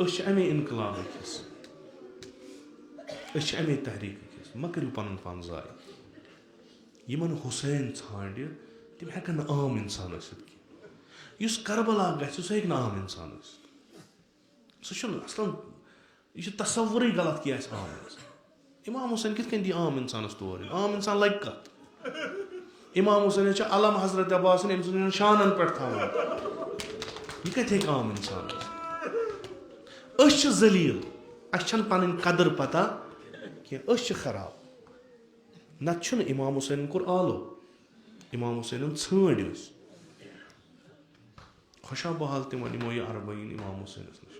أسۍ چھِ اَمے اِنقلابٕکۍ حِصہٕ أسۍ چھِ اَمے تحریٖکٕکۍ حِصہٕ مہ کٔرِو پَنُن پان ضایع یِمن حُسین ژھانٛڈِ تِم ہٮ۪کن نہٕ عام اِنسان ٲسِتھ کینٛہہ یُس کربلا گژھِ سُہ ہیٚکہِ نہٕ عام اِنسان ٲسِتھ سُہ چھُنہٕ اَصلن یہِ چھُ تصورٕے غلط کہِ آسہِ عام اِنسان اِمام حُسین کِتھ کٔنۍ دی عام اِنسانس تور یِن عام اِنسان لگہِ کتھ اِمام حُسینس چھِ علم حضرت عباسن أمۍ سٕنٛدٮ۪ن شانن پٮ۪ٹھ تھاوان یہِ کتہِ ہیٚکہِ عام اِنسان ٲسِتھ أسۍ چھِ ذلیٖل اَسہِ چھنہٕ پنٕنۍ قدٕر پتہ کینٛہہ أسۍ چھِ خراب نتہٕ چھُنہٕ اِمام حُسینن کوٚر آلو اِمام حُسینن ژھٲنٛڈۍ أسۍ خۄشا بحال تِمن یِمو یہِ اربعین اِمام حُسینس نِش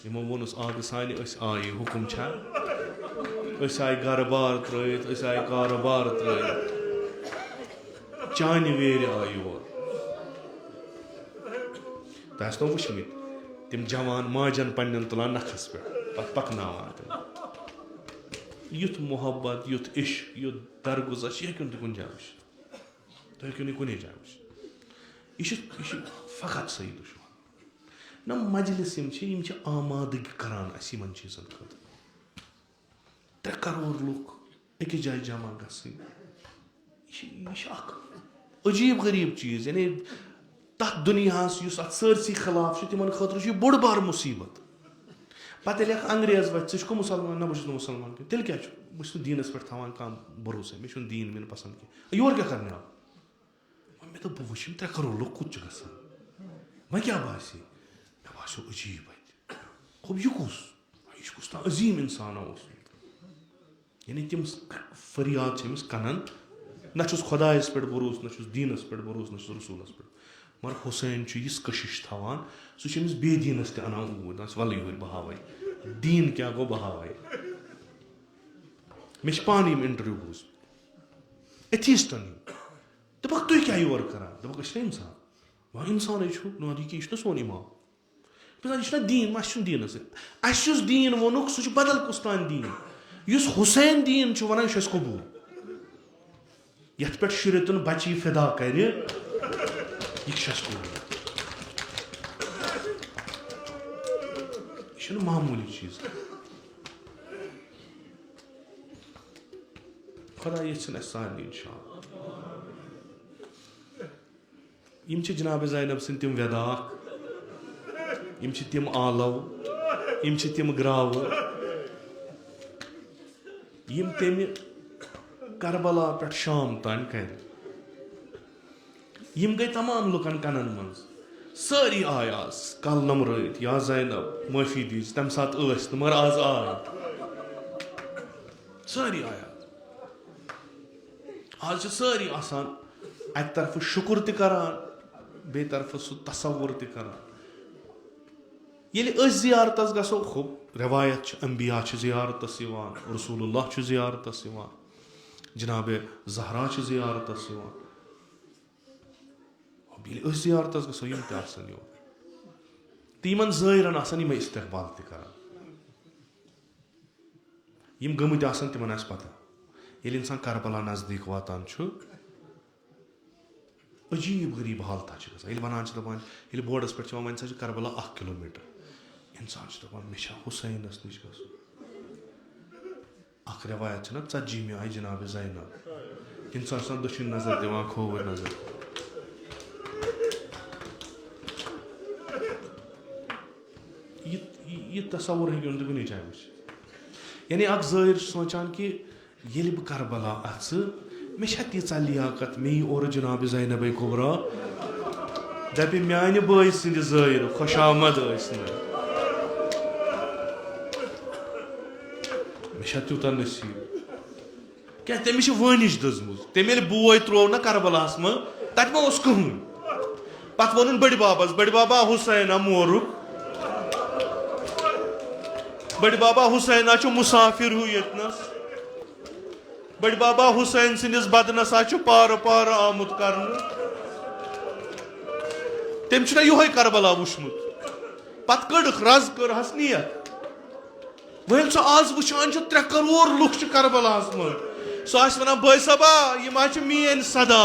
یِمو ووٚنُس آگہٕ سانہِ أسۍ آیہِ حُکُم چھا أسۍ آیہِ گرٕ بار ترٲیِتھ أسۍ آیہِ کارٕبار ترٲیِتھ چانہِ ویرِ آیہِ یور تۄہہِ آسنو وٕچھمٕتۍ تِم جوان ماجن پننٮ۪ن تُلان نکھس پٮ۪ٹھ پتہٕ پکناوان تِم یُتھ محبت یُتھ عشق یُتھ درگُزر چھِ یہِ ہیٚکِو نہٕ تُہۍ کُنہِ جایہِ وٕچھِتھ تُہۍ ہیٚکِو نہٕ کُنی جایہِ وٕچھِتھ یہِ چھُ فقط صحیح دُشوار نہ مجلس یِم چھِ آمادٕگی کران اَسہِ یِمن چیٖزن خٲطرٕ 3 کرور لُکھ أکِس جایہِ جمع گژھٕنۍ یہِ چھِ اکھ عجیٖب غریٖب چیٖز یعنی تتھ دُنیاہس یُس اتھ سٲرسٕے خلاف چھُ تِمن خٲطرٕ چھُ یہِ بوٚڑ بار مُصیبت پتہٕ ییٚلہِ اکھ انگریز وتھِ ژٕ چھُکھ مُسلمان نہ بہٕ چھُس نہٕ مُسلمان کینٛہہ تیٚلہِ کیٛاہ چھُ بہٕ چھُس نہٕ دیٖنس پٮ۪ٹھ تھاوان کانٛہہ بروسے مےٚ چھُنہٕ دیٖن ویٖن پسنٛد کینٛہہ یور کیٛاہ کرنہِ آو مےٚ دوٚپ بہٕ وٕچھِ یِم 3 کرور لُکھ کوٚت چھِ گژھان وۄنۍ کیٛاہ باسہِ مےٚ باسیو عجیٖب اَتہِ گوٚو یہِ کُس تانۍ عظیٖم اِنسانا اوسمُت یعنی تِم فریاد چھِ أمِس کَنن نہ چھُس خۄدایَس پٮ۪ٹھ بروسہٕ نہ چھُس دیٖنس پٮ۪ٹھ بروسہٕ نہ چھُس رسوٗلس پٮ۪ٹھ مگر حُسین چھُ یِژھ کٔشِش تھاوان سُہ چھُ أمِس بے دیٖنس تہِ اَنان اوٗرۍ دَپان وَلہٕ یورٕ بہٕ ہاوَے دیٖن کیٛاہ گوٚو بہٕ ہاوَے مےٚ چھِ پانہٕ یِم اِنٹرویو بوٗزمٕتۍ ایتھیٖسٹن ہِنٛدۍ دوٚپکھ تُہۍ کیٛاہ یورٕ کران دوٚپکھ أسۍ چھِنہ اِنسان وۄنۍ اِنسانٕے چھُ یہِ چھُنہ سون اِمام یہِ چھُنہ دیٖن اَسہِ چھُنہٕ دیٖنس سۭتۍ اَسہِ یُس دیٖن ووٚنُکھ سُہ چھُ بدل کُس تانۍ دیٖن یُس حُسین دیٖن چھُ وَنان یہِ چھُ اَسہِ قبوٗل یَتھ پٮ۪ٹھ شُرٮ۪تُن بچی فِدا کرِ یہِ چھُ اَسہِ قبوٗل یہِ چھُنہٕ معموٗلی چیٖز خۄدا یژھِنۍ اَسہِ سارنٕے اِنشاء اللہ یِم چھِ جِنابِ زینب سٕنٛدۍ تِم وٮ۪داکھ یِم چھِ تِم آلو یِم چھِ تِم گراوٕ یِم تٔمہِ کربلا پٮ۪ٹھ شام تانۍ کرِ یِم گٔے تمام لُکن کَنن منٛز سٲری آے آز کَلہٕ نمرٲیِتھ یا زینب معٲفی دِژ تَمہِ ساتہٕ ٲسۍ نہٕ مگر آز آے سٲری آے آز چھِ سٲری آسان اَکہِ طرفہٕ شُکُر تہِ کران بیٚیہِ طرفہٕ سُہ تصوُر تہِ کران ییٚلہِ أسۍ زِیارتس گژھو خوب رِوایت چھِ انبیا چھِ زِیارتس یِوان رسول اللہ چھُ زِیارتس یِوان جنابِ زہرا چھِ زِیارتس یِوان ییٚلہِ أسۍ زِیارتس گژھو یِم تہِ آسان یور تہٕ یِمن زٲیرن آسان یِمے استقبال تہِ کران یِم گٔمٕتۍ آسان تِمن آسہِ پتہ ییٚلہِ اِنسان کربلا نزدیٖک واتان چھُ عجیٖب غریٖب حالتہ چھِ گژھان ییٚلہِ وَنان چھِ دَپان ییٚلہِ بوڈس پٮ۪ٹھ چھِ وَنان وۄنۍ ہسا چھِ کربلا 1 کِلوٗمیٖٹر اِنسان چھُ دَپان مےٚ چھا حُسینس نِش گژھُن اکھ رِوایت چھےٚ نہ 40مہِ آیہِ جِنابِ زینب اِنسان چھُ آسان دٔچھِنۍ نظر دِوان کھووٕرۍ نظر یہِ تصوُر ہیٚکِو نہٕ تُہۍ کُنی جایہِ وٕچھِتھ یعنی اکھ زٲیر چھُ سونٛچان کہِ ییٚلہِ بہٕ کربلا اژٕ مےٚ چھا تیٖژاہ لیاقت مےٚ یی اورٕ جِنابِ زینبے کُبرا دَپہِ میانہِ بٲے سٕنٛدِ زٲیرٕ خۄش آمد ٲسۍ نہٕ مےٚ چھا تیوٗتاہ نصیٖب کیٛاہ تٔمِس چھِ وٲنِش دٔزمٕژ تٔمۍ ییٚلہِ بوے تروو نہ کربلاہس منٛز تتہِ ما اوس کٕہٕنۍ پتہٕ ووٚنُن بٔڈِ ببس بٔڈِ بابا حُسینا مورُکھ بٔڈِ بابا حُسینا چھُ مُسافِر ہیوٗ ییٚتنس بٔڈِ بابا حُسین سٕنٛدِس بدنس ہا چھُ پارٕ پارٕ آمُت کرنہٕ تٔمۍ چھُنہ یِہوے کربلا وٕچھمُت پتہٕ کٔڑٕکھ رز کٔرہس نِیَتھ وۄنۍ ییٚلہِ سُہ آز وٕچھان چھُ 3 کرور لُکھ چھِ کربلاہس منٛز سُہ آسہِ ونان بٲے صٲبا یِم حظ چھِ میٲنۍ صدا